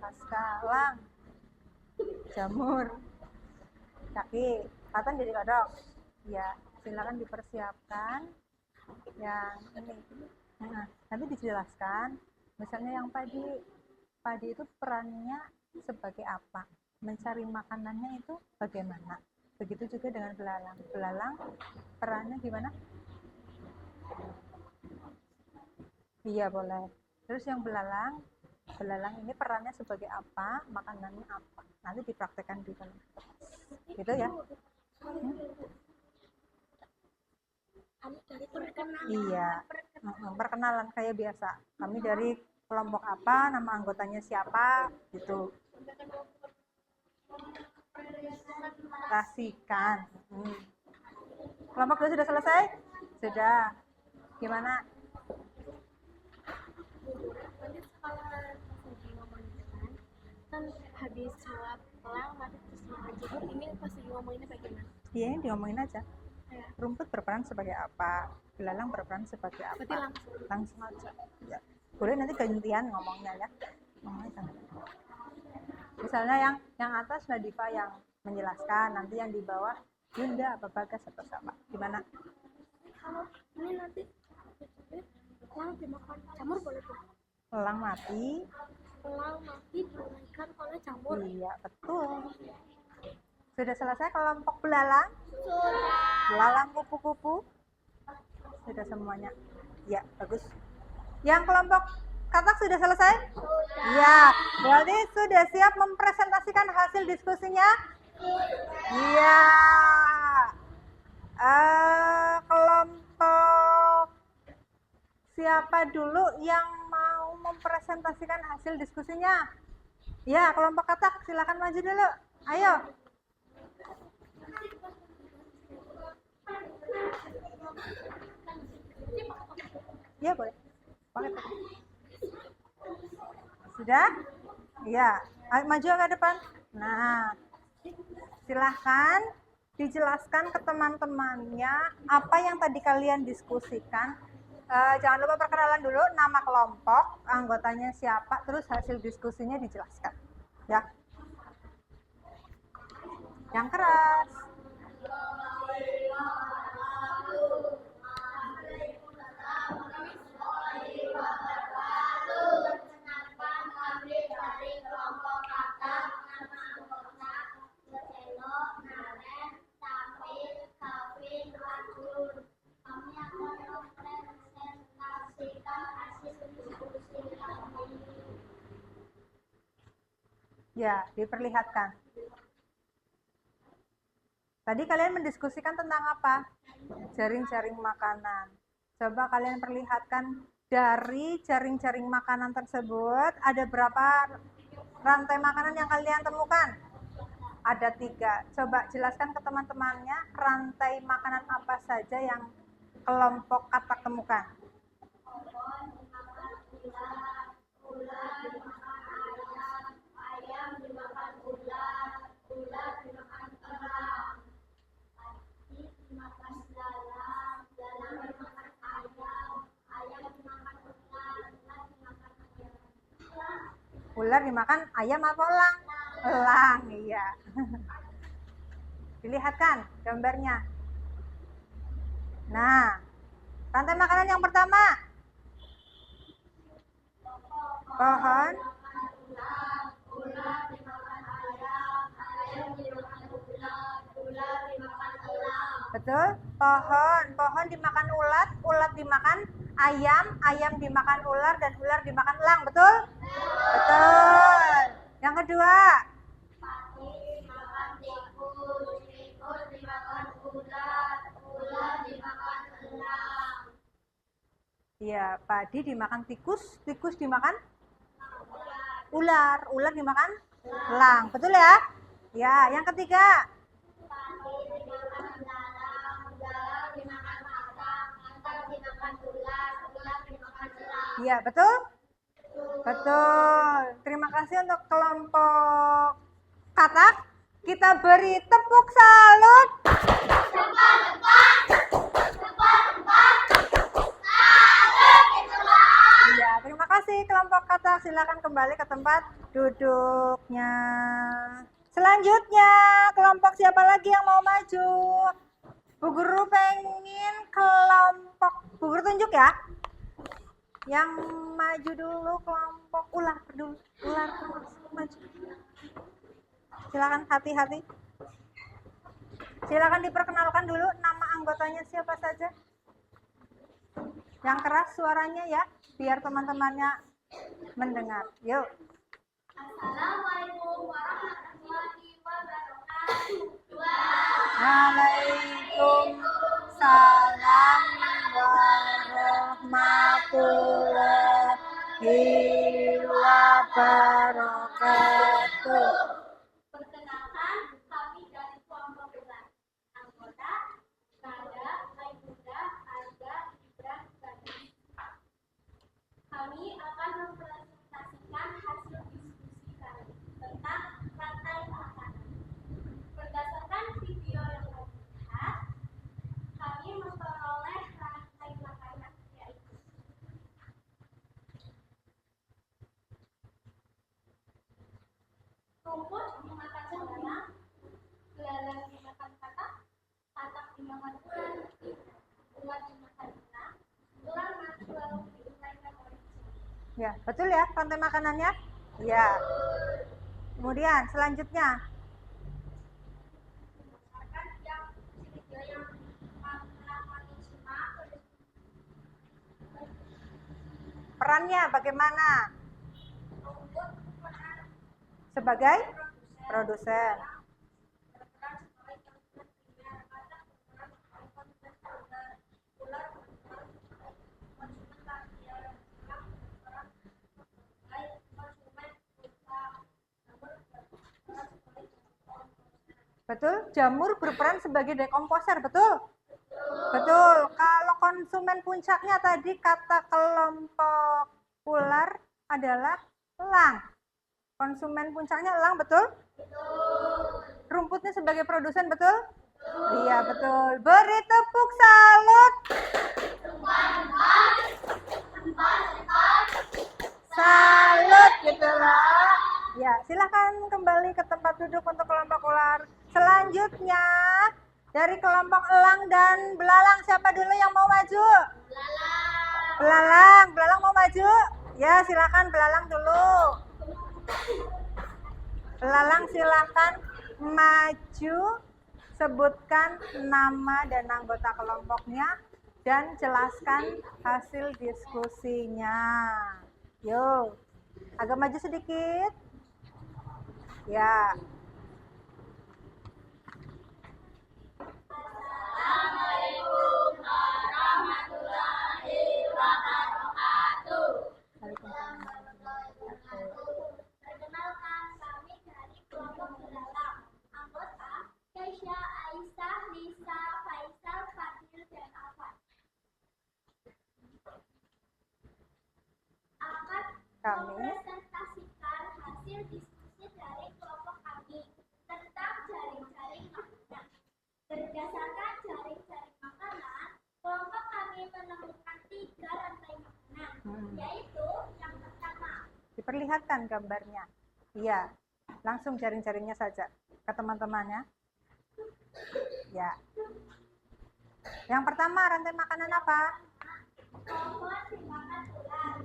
Kaska. Elang. Jamur. Kaki. Katan jadi kodok. Ya, silakan dipersiapkan yang ini. Nah, nanti dijelaskan. Misalnya yang padi itu perannya sebagai apa? Mencari makanannya itu bagaimana? Begitu juga dengan belalang. Belalang perannya gimana? Iya, boleh. Terus yang belalang ini perannya sebagai apa? Makanannya apa? Nanti dipraktekkan di dalam. Gitu ya? Dari perkenalan. Iya, perkenalan kayak biasa. Kami dari kelompok apa, nama anggotanya siapa, gitu. Kasihkan. Kelompok 2 sudah selesai? Sudah. Gimana? Nanti sekolah kan habis jawab pelang masih terus makan jamur, ini pasti ngomonginnya bagaimana? Iya, ini diomongin aja. Rumput berperan sebagai apa? Belalang berperan sebagai apa? Berarti Langsung aja. Ya. Boleh nanti gantian ngomongnya ya. Misalnya yang atas Nadifa yang menjelaskan, nanti yang di bawah Yunda, apa Bagas atau siapa? Gimana? Kalau ini nanti elang dimakan jamur boleh tuh? Elang mati. Elang mati dimakan oleh jamur. Iya, betul. Sudah selesai kelompok belalang? Sudah. Belalang kupu-kupu? Sudah semuanya? Ya, bagus. Yang kelompok katak sudah selesai? Sudah. Ya, berarti sudah siap mempresentasikan hasil diskusinya? Iya. Kelompok siapa dulu yang mau mempresentasikan hasil diskusinya? Ya, kelompok katak silakan maju dulu. Ayo. Ya, boleh. Sudah? Iya. Maju ke depan. Nah, silahkan dijelaskan ke teman-temannya apa yang tadi kalian diskusikan. Jangan lupa perkenalan dulu, nama kelompok, anggotanya siapa, terus hasil diskusinya dijelaskan. Ya. Yang keras. Ya, diperlihatkan. Tadi kalian mendiskusikan tentang apa? Jaring-jaring makanan. Coba kalian perlihatkan dari jaring-jaring makanan tersebut, ada berapa rantai makanan yang kalian temukan? Ada 3. Coba jelaskan ke teman-temannya rantai makanan apa saja yang kelompok katak temukan. Ular dimakan ayam apa elang? Elang, iya. Dilihatkan gambarnya. Nah, rantai makanan yang pertama. Pohon. Betul? Pohon dimakan ulat dimakan ayam dimakan ular, dan ular dimakan elang, betul? Betul. Yang kedua. Padi dimakan tikus, tikus dimakan ular, ular dimakan elang. Iya, padi dimakan tikus, tikus dimakan ular, ular dimakan elang. Betul ya? Ya, yang ketiga. Padi dimakan belalang, belalang dimakan macan, macan dimakan ular, ular dimakan elang. Iya, betul? Betul. Terima kasih untuk kelompok katak. Kita beri tepuk salut. Iya, terima kasih kelompok katak. Silakan kembali ke tempat duduknya. Selanjutnya, kelompok siapa lagi yang mau maju? Bu Guru pengen kelompok, Bu Guru tunjuk ya. Yang maju dulu kelompok ular dulu. Ular terus maju. Silakan hati-hati. Silakan diperkenalkan dulu nama anggotanya siapa saja. Yang keras suaranya ya, biar teman-temannya mendengar. Yuk. Assalamualaikum warahmatullahi wabarakatuh. Waalaikumsalam warahmatullahi wabarakatuh. Perkenalkan, kami dari kelompok ular. Anggota Nada, Maimuda, Arga, Ibran, Gadis. Kami akan mempresentasikan hasil diskusi kami tentang rantai makanan. Berdasarkan video yang kami lihat, kami memperoleh rantai makanan yaitu rumput dimakan belalang, belalang dimakan katak, katak dimakan ular, ular dimakan elang, ular mati lalu diuraikan oleh cumi. Ya, betul ya rantai makanannya? Ya. Kemudian selanjutnya. Berdasarkan video yang kami simak, Perannya bagaimana? rumput berperan Sebagai produsen. berperan sebagai konsumen primer, katak berperan sebagai konsumen sekunder, ular berperan sebagai konsumen tersier, elang berperan sebagai konsumen utama, jamur berperan sebagai konsumen. Betul? Jamur berperan sebagai dekomposer, betul? Betul. Kalau konsumen puncaknya tadi kata kelompok ular adalah elang. Konsumen puncaknya elang, betul? Rumputnya sebagai produsen, betul? Iya, betul. Beri tepuk salut. Salut gitulah. Ya, silahkan kembali ke tempat duduk untuk kelompok ular. Selanjutnya dari kelompok elang dan belalang, siapa dulu yang mau maju? Belalang, belalang mau maju? Ya, silakan belalang dulu. Belalang silakan maju, sebutkan nama dan anggota kelompoknya dan jelaskan hasil diskusinya. Yuk, agak maju sedikit. Ya. Assalamualaikum warahmatullahi wabarakatuh. Perkenalkan, kami dari kelompok belalang. Anggota Keisha, Aisyah, Lisa, Faisal, Fadil, dan Afan. Akan Kami mempresentasikan hasil diskusi dari kelompok kami tentang jaring-jaring makanan. Berdasarkan jaring-jaring makanan, kelompok kami menemukan 3 rantai makanan, yaitu yang pertama. diperlihatkan gambarnya. Iya, langsung jaring-jaringnya saja ke teman-temannya. Ya. Yang pertama, rantai makanan apa? Pohon dimakan ular,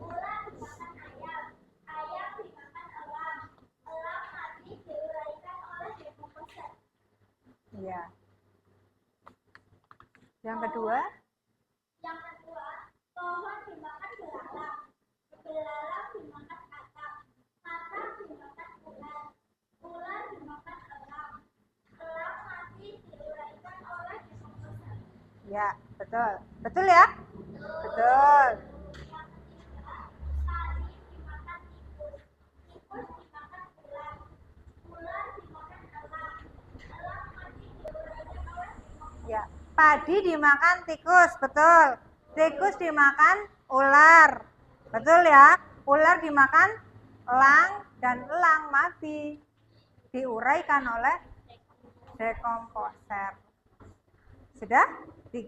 ular dimakan ayam, ayam dimakan elang, elang mati diuraikan oleh dekomposer. Iya. Yang kedua, Yang kedua, pohon dimakan belalang, belalang dimakan Ya, betul. Betul ya? Betul. Ya, padi dimakan tikus, betul. Tikus dimakan ular. Betul ya? Ular dimakan elang dan elang mati. Diuraikan oleh dekomposer. Sudah? 3.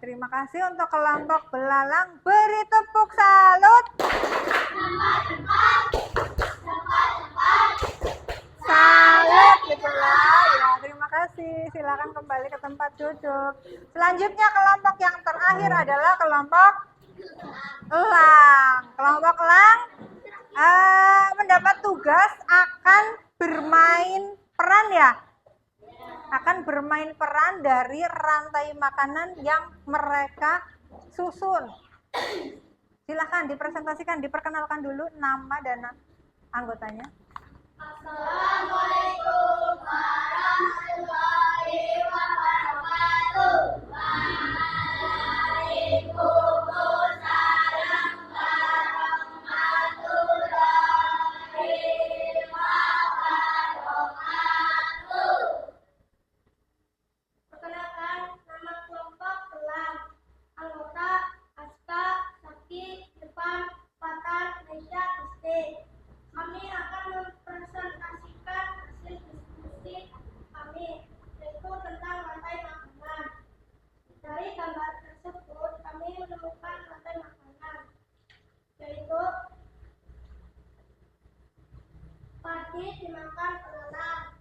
Terima kasih untuk kelompok belalang. Beri tepuk salut. Salut gitulah. Ya, terima kasih. Silakan kembali ke tempat duduk. Selanjutnya kelompok yang terakhir adalah kelompok elang. Kelompok elang mendapat tugas akan bermain peran ya. Akan bermain peran dari rantai makanan yang mereka susun. Silahkan dipresentasikan, diperkenalkan dulu nama dan anggotanya. Assalamualaikum warahmatullahi wabarakatuh. Waalaikumsalam warahmatullahi wabarakatuh. Perkenalkan, nama kelompok elang. Anggota Aska, Saki, Irfan, Fatan, Nesya, Isti. Kami akan mempresentasikan hasil diskusi kami, yaitu tentang rantai makanan. Dari gambar tersebut, kami menemukan rantai makanan, yaitu padi dimakan belalang,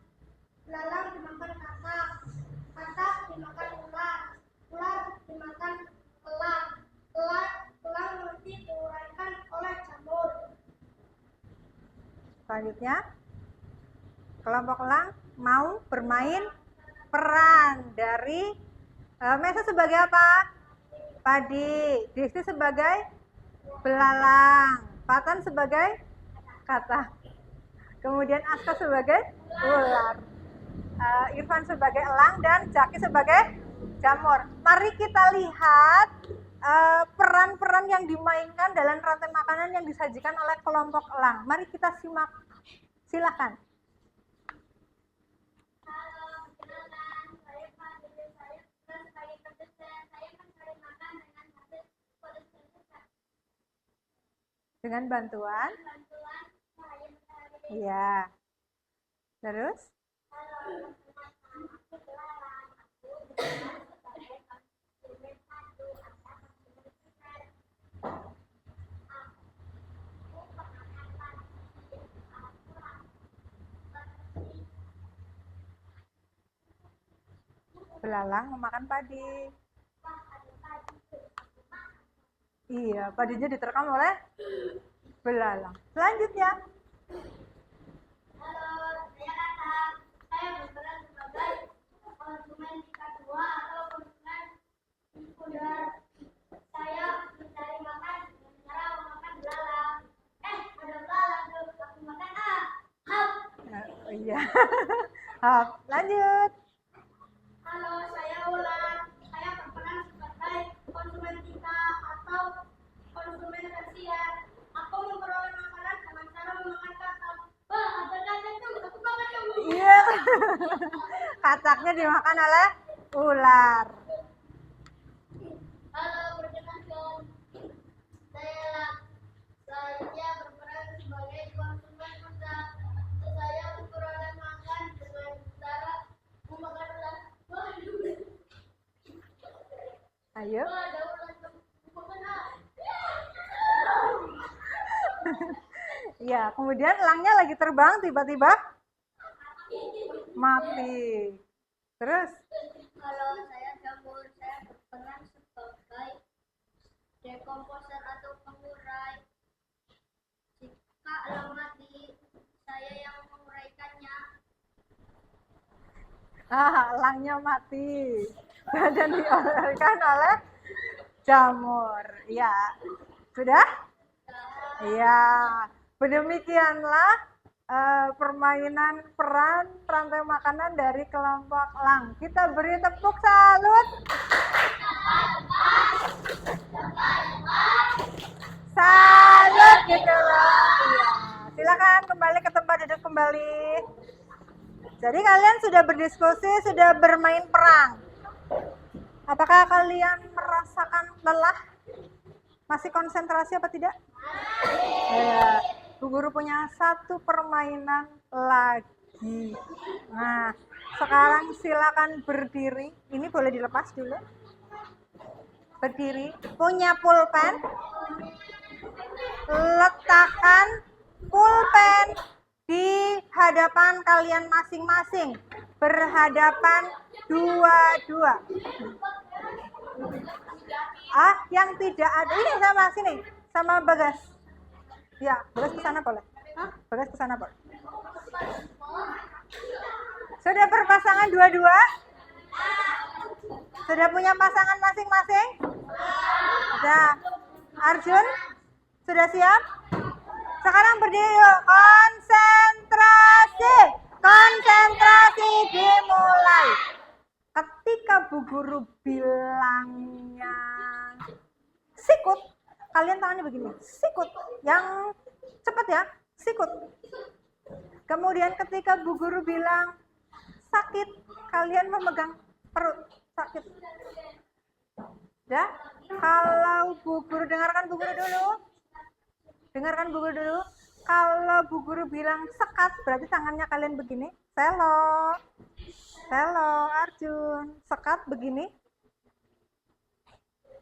belalang dimakan katak, katak dimakan ular, ular dimakan elang, elang mati diuraikan oleh jamur. Selanjutnya, kelompok elang mau bermain peran dari Mesa sebagai apa? Padi, Disti sebagai belalang, Patan sebagai katak, kemudian Aska sebagai ular, Irfan sebagai elang, dan Jaki sebagai jamur. Mari kita lihat peran-peran yang dimainkan dalam rantai makanan yang disajikan oleh kelompok elang. Mari kita simak. Silakan. Halo, perkenalkan, saya Fadil. Saya sebagai produsen. Saya mencari makan dengan hasil produksi besar. Dengan bantuan? Bantuan cahaya matahari. Iya. Terus? Halo, teman-teman. Aku belalang. Aku berperan sebagai konsumen satu atau konsumen besar. Aku pemakan padi. Belalang memakan padi. Iya, padinya diterkam oleh belalang. Selanjutnya. Halo, saya Katak. Saya berperan sebagai konsumen tingkat 2 atau konsumen sekunder. Saya mencari makan dengan cara memakan belalang. Ada belalang tuh, aku makan hap. Iya. Lanjut. Halo, saya ular. Saya berperan sebagai konsumen tingkat atau konsumen tersier. Aku memperoleh makanan dengan cara memakan katak. Wah, ada katak tuh, aku makan dulu. Iya. Kataknya dimakan oleh ular. Halo, perkenalkan. Saya berperan sebagai konsumen udang. Saya memperoleh makan dengan cara memakan ular. Ayo. Wah, ada ular tuh. Makan Ya, kemudian elangnya lagi terbang, tiba-tiba mati. Terus? Halo, saya Jamur. Saya berperan sebagai dekomposer atau pengurai. Jika elang mati, saya yang menguraikannya. Elangnya mati. Dan diolahkan oleh jamur. Ya, sudah? Ya, demikianlah permainan peran rantai makanan dari kelompok Lang. Kita beri tepuk salut. Salut gitu loh. Iya. Silakan kembali ke tempat duduk kembali. Jadi kalian sudah berdiskusi, sudah bermain perang. Apakah kalian merasakan lelah? Masih konsentrasi apa tidak? Ya. Bu Guru punya satu permainan lagi. Nah, sekarang silakan berdiri. Ini boleh dilepas dulu. Berdiri. Punya pulpen. Letakkan pulpen di hadapan kalian masing-masing. Berhadapan dua-dua. Yang tidak ada. Ini sama sini. Sama Bagas. Ya, Bagas ke sana boleh. Bagas ke sana boleh. Sudah berpasangan dua-dua? Sudah punya pasangan masing-masing? Sudah. Arjun, sudah siap? Sekarang berdiri yuk. Konsentrasi. Konsentrasi dimulai. Ketika Bu Guru bilangnya sikut, kalian tangannya begini, sikut, yang cepat ya, sikut. Kemudian ketika Bu Guru bilang sakit, kalian memegang perut, sakit. Ya, kalau Bu Guru, dengarkan Bu Guru dulu. Dengarkan Bu Guru dulu. Kalau Bu Guru bilang sekat, berarti tangannya kalian begini, selo. Selo, Arjun, sekat begini.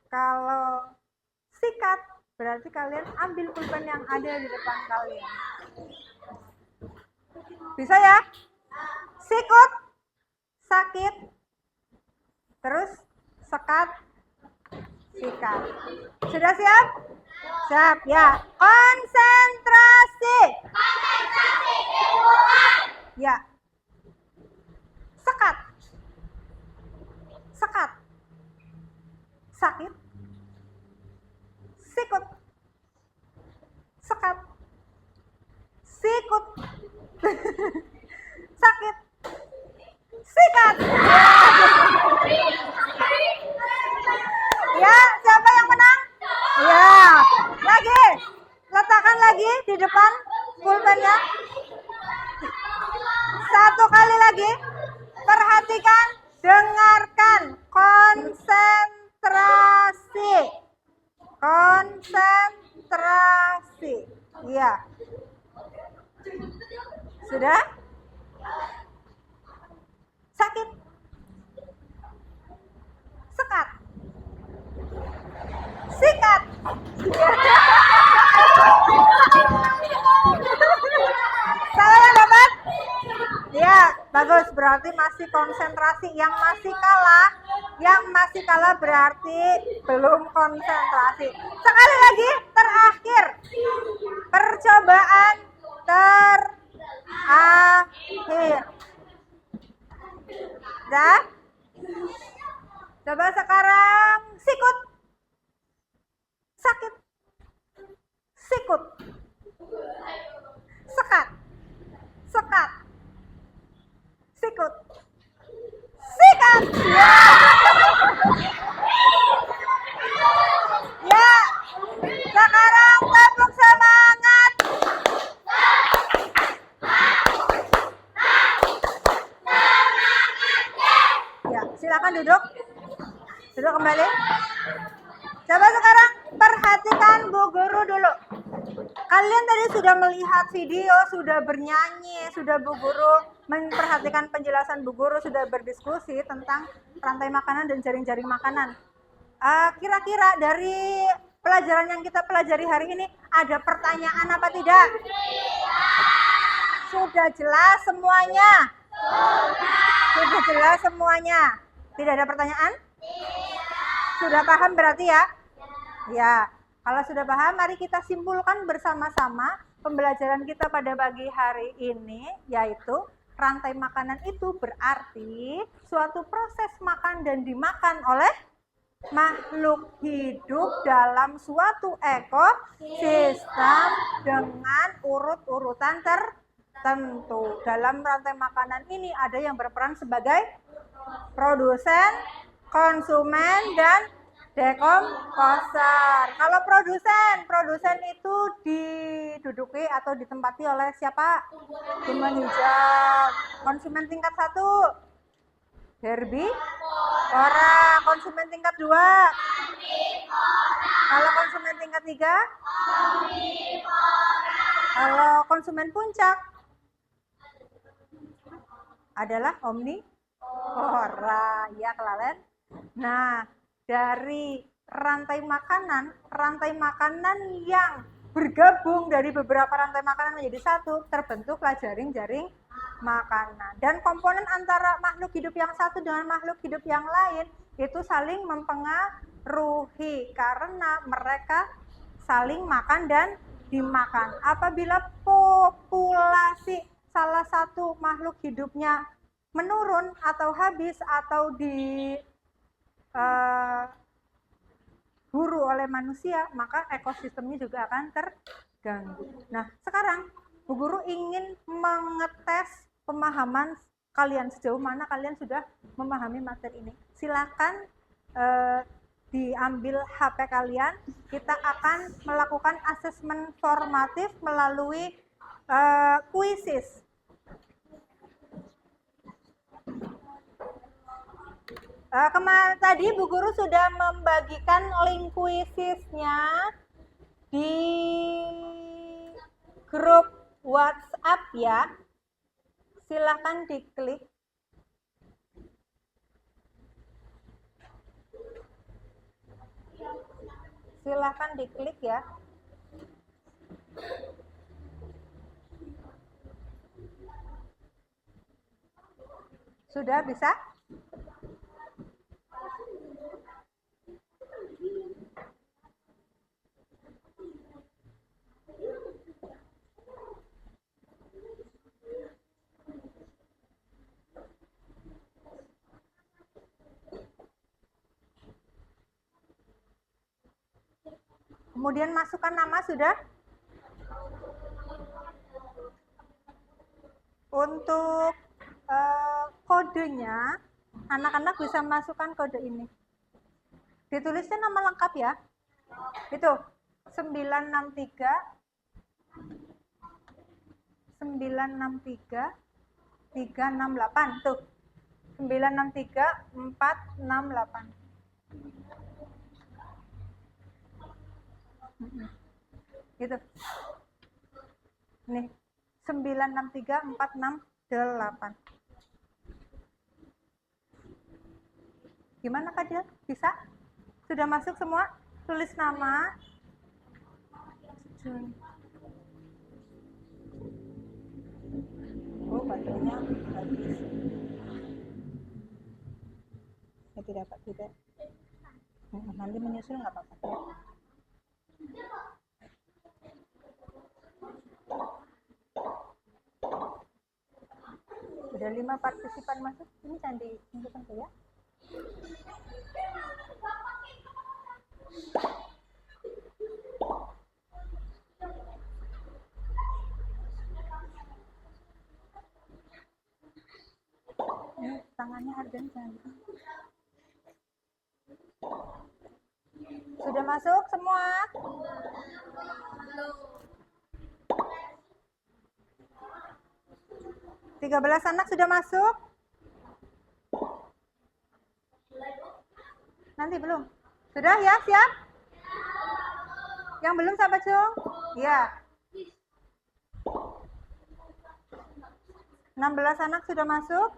Kalau sikat, berarti kalian ambil pulpen yang ada di depan kalian. Bisa ya? Sikut, sakit, terus sekat, sikat. Sudah siap? Siap, ya. Konsentrasi. Konsentrasi dimulai. Ya. Sekat. Sekat. Sakit. Sikut. Sekat. Sikut. Sakit. Sikat. Ya, siapa yang menang? Ya. Lagi. Letakkan lagi di depan pulpennya. Satu kali lagi. Perhatikan, dengarkan. Konsentrasi. Konsentrasi. Iya. Sudah? Sakit. Sekat. Sikat. Salah yang dapat? Ya, bagus. Berarti masih konsentrasi. Yang masih kalah berarti belum konsentrasi. Sekali lagi, terakhir. Percobaan terakhir. Dah? Coba sekarang sikut. Sakit. Sikut. Sekat. Sekat. Sikut. Sikat. Ya. Sekarang tepuk semangat. Ya, silakan duduk. Duduk kembali. Coba sekarang perhatikan Bu Guru dulu. Kalian tadi sudah melihat video, sudah bernyanyi, sudah Bu Guru memperhatikan penjelasan Bu Guru, sudah berdiskusi tentang rantai makanan dan jaring-jaring makanan. Kira-kira dari pelajaran yang kita pelajari hari ini, ada pertanyaan apa tidak? Sudah jelas semuanya? Sudah jelas semuanya? Tidak ada pertanyaan? Sudah paham berarti ya? Ya, kalau sudah paham, mari kita simpulkan bersama-sama pembelajaran kita pada pagi hari ini, yaitu rantai makanan itu berarti suatu proses makan dan dimakan oleh makhluk hidup dalam suatu ekosistem dengan urut-urutan tertentu. Tentu, dalam rantai makanan ini ada yang berperan sebagai produsen, konsumen, dan dekomposer. Kalau produsen itu diduduki atau ditempati oleh siapa? Tumbuhan hijau. Konsumen tingkat 1, herbivora. Konsumen tingkat 2, kalau konsumen tingkat 3, kalau konsumen puncak adalah omnivora. Ya, kelalen. Nah, dari rantai makanan yang bergabung dari beberapa rantai makanan menjadi satu, terbentuklah jaring-jaring makanan. Dan komponen antara makhluk hidup yang satu dengan makhluk hidup yang lain itu saling mempengaruhi karena mereka saling makan dan dimakan. Apabila populasi salah satu makhluk hidupnya menurun atau habis atau diburu oleh manusia, maka ekosistemnya juga akan terganggu. Nah, sekarang Bu Guru ingin mengetes pemahaman kalian, sejauh mana kalian sudah memahami materi ini. Silakan diambil HP kalian, kita akan melakukan asesmen formatif melalui kuisis. Tadi Bu Guru sudah membagikan link kuisisnya di grup WhatsApp ya. Silakan diklik. Silakan diklik ya. Sudah bisa? Kemudian masukkan nama sudah? Untuk kodenya, anak-anak bisa masukkan kode ini. Ditulisnya nama lengkap ya. Itu 963 368 tuh. 963 468. Gitu. Nih, 963 468. Gimana Kak Dia? Bisa? Sudah masuk semua? Tulis nama. Oh, baterainya habis. Ya, tidak Pak, tidak. Nanti menyusul nggak apa-apa ya. Udah 5 partisipan masuk, ini candi tunjukkan tuh ya. Ini tangannya harganya candi. Sudah masuk semua? 13 anak sudah masuk? Nanti belum? Sudah ya, siap? Yang belum sahabat Cung? Iya. 16 anak sudah masuk?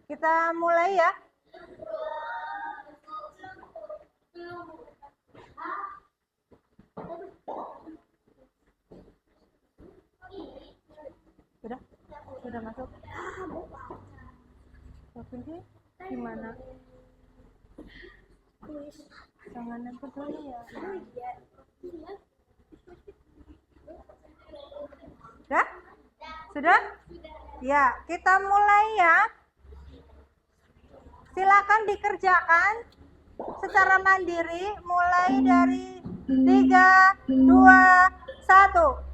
Kita mulai ya. Sudah masuk. Tapi gimana? Jangan nempel dulu ya. Sudah? Sudah? Ya, kita mulai ya. Silakan dikerjakan secara mandiri mulai dari 3, 2, 1.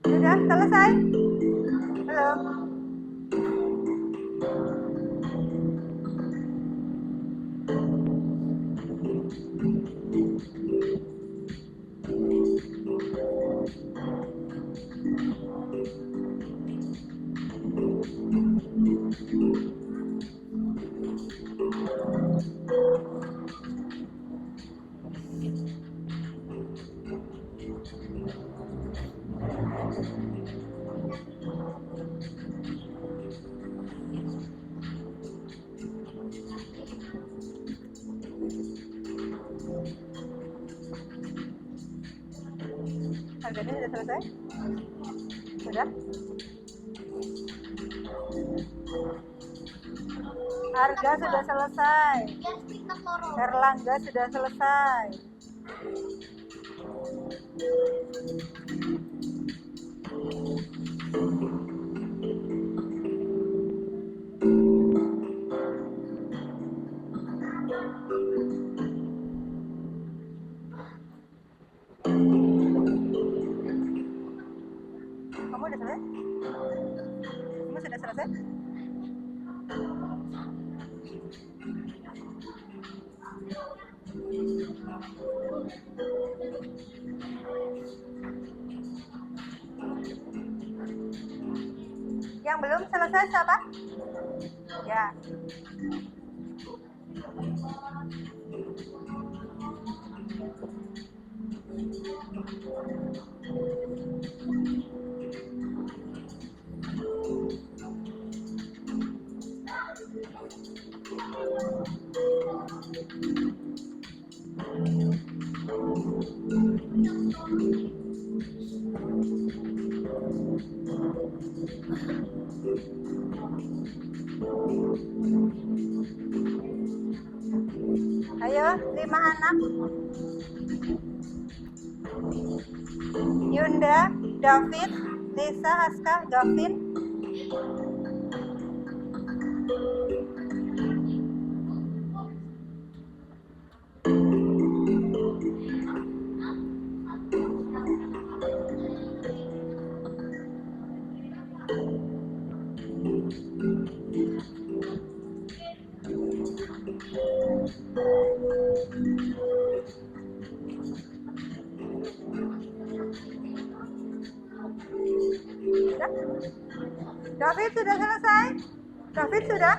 Sudah selesai? Belum? Harganya sudah selesai? Sudah? Harga sudah selesai. Erlangga sudah selesai. Kamu udah selesai? Kamu sudah selesai? Yang belum selesai siapa? Ya. Ayo, 5 anak. Yunda, David, Desa, Aska, Gavin. David sudah selesai? David sudah?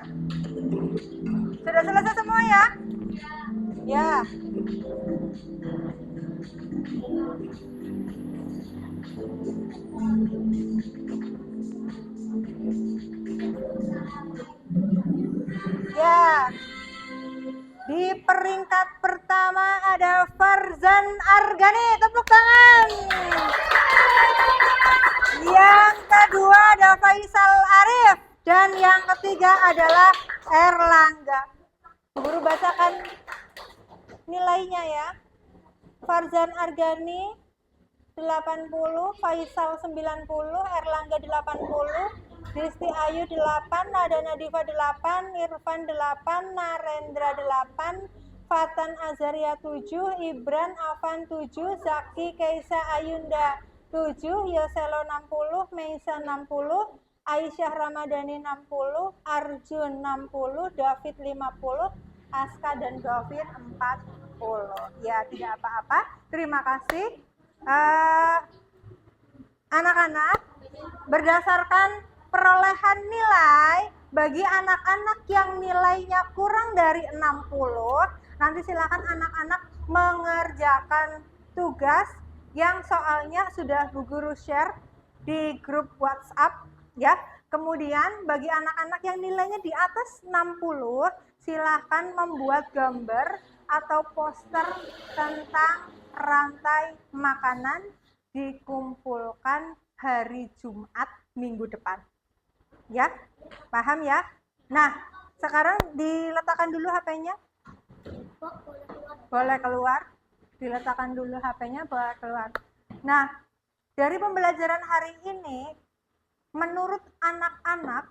Sudah selesai semua ya? Ya. Ya. Di peringkat pertama ada Farzan Argani, tepuk tangan. Yang kedua ada Faisal Arif dan yang ketiga adalah Erlangga. Guru bacakan nilainya ya. Farzan Argani 80, Faisal 90, Erlangga 80, Disti Ayu 8, Nada Nadifa 8, Irfan 8, Narendra 8, Fatan Azaria 7, Ibran Afan 7, Zaki Keisa Ayunda 7, Yoselo 60, Meisa 60, Aisyah Ramadhani 60, Arjun 60, David 50, Aska dan Gofir 40. Ya, tidak apa-apa. Terima kasih. Anak-anak, berdasarkan perolehan nilai bagi anak-anak yang nilainya kurang dari 60, nanti silakan anak-anak mengerjakan tugas yang soalnya sudah Bu Guru share di grup WhatsApp ya. Kemudian bagi anak-anak yang nilainya di atas 60, silakan membuat gambar atau poster tentang rantai makanan dikumpulkan hari Jumat minggu depan. Ya, paham ya? Nah, sekarang diletakkan dulu HP-nya. Boleh keluar. Diletakkan dulu HP-nya, boleh keluar. Nah, dari pembelajaran hari ini, menurut anak-anak,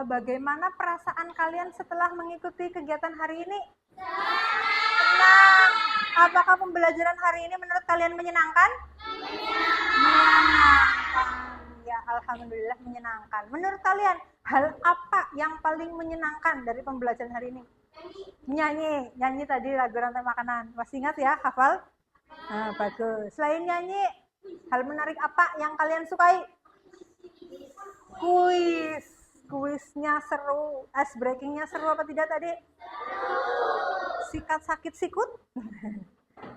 bagaimana perasaan kalian setelah mengikuti kegiatan hari ini? Senang. Apakah pembelajaran hari ini menurut kalian menyenangkan? Menyenangkan. Ya, alhamdulillah menyenangkan. Menurut kalian, hal apa yang paling menyenangkan dari pembelajaran hari ini? Nyanyi tadi lagu rantai makanan. Masih ingat ya, hafal? Nah, bagus. Selain nyanyi, hal menarik apa yang kalian sukai? Kuis. Kuisnya seru. Ice breakingnya seru apa tidak tadi? Sikat sakit sikut?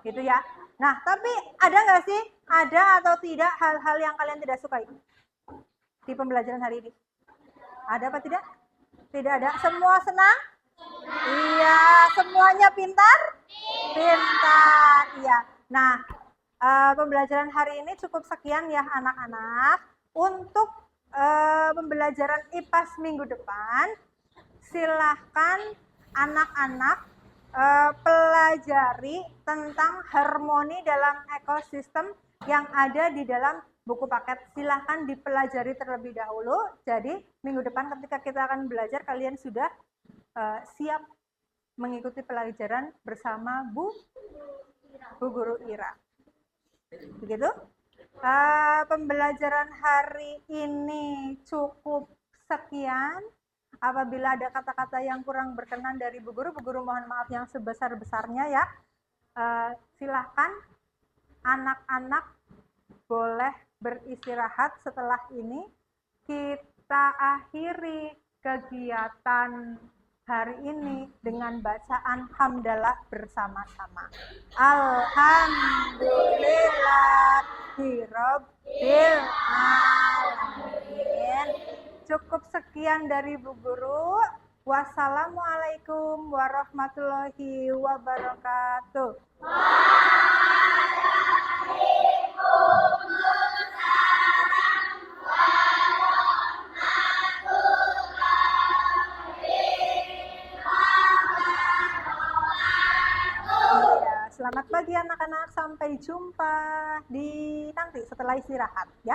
Gitu ya. Nah, tapi ada nggak sih? Ada atau tidak hal-hal yang kalian tidak sukai di pembelajaran hari ini? Ada apa tidak? Tidak ada. Semua senang? Iya. Semuanya pintar? Pintar. Iya. Nah, pembelajaran hari ini cukup sekian ya anak-anak. Untuk pembelajaran IPAS minggu depan, silahkan anak-anak pelajari tentang harmoni dalam ekosistem yang ada di dalam buku paket. Silahkan dipelajari terlebih dahulu. Jadi minggu depan ketika kita akan belajar, kalian sudah siap mengikuti pelajaran bersama Bu Guru Ira. Begitu? Pembelajaran hari ini cukup sekian. Apabila ada kata-kata yang kurang berkenan dari Bu Guru mohon maaf yang sebesar-besarnya ya. Silahkan anak-anak boleh beristirahat setelah ini. Kita akhiri kegiatan hari ini dengan bacaan hamdalah bersama-sama. Alhamdulillahirabbil alamin. Cukup sekian dari Bu Guru. Wassalamualaikum warahmatullahi wabarakatuh. Selamat pagi anak-anak, sampai jumpa di nanti setelah istirahat ya.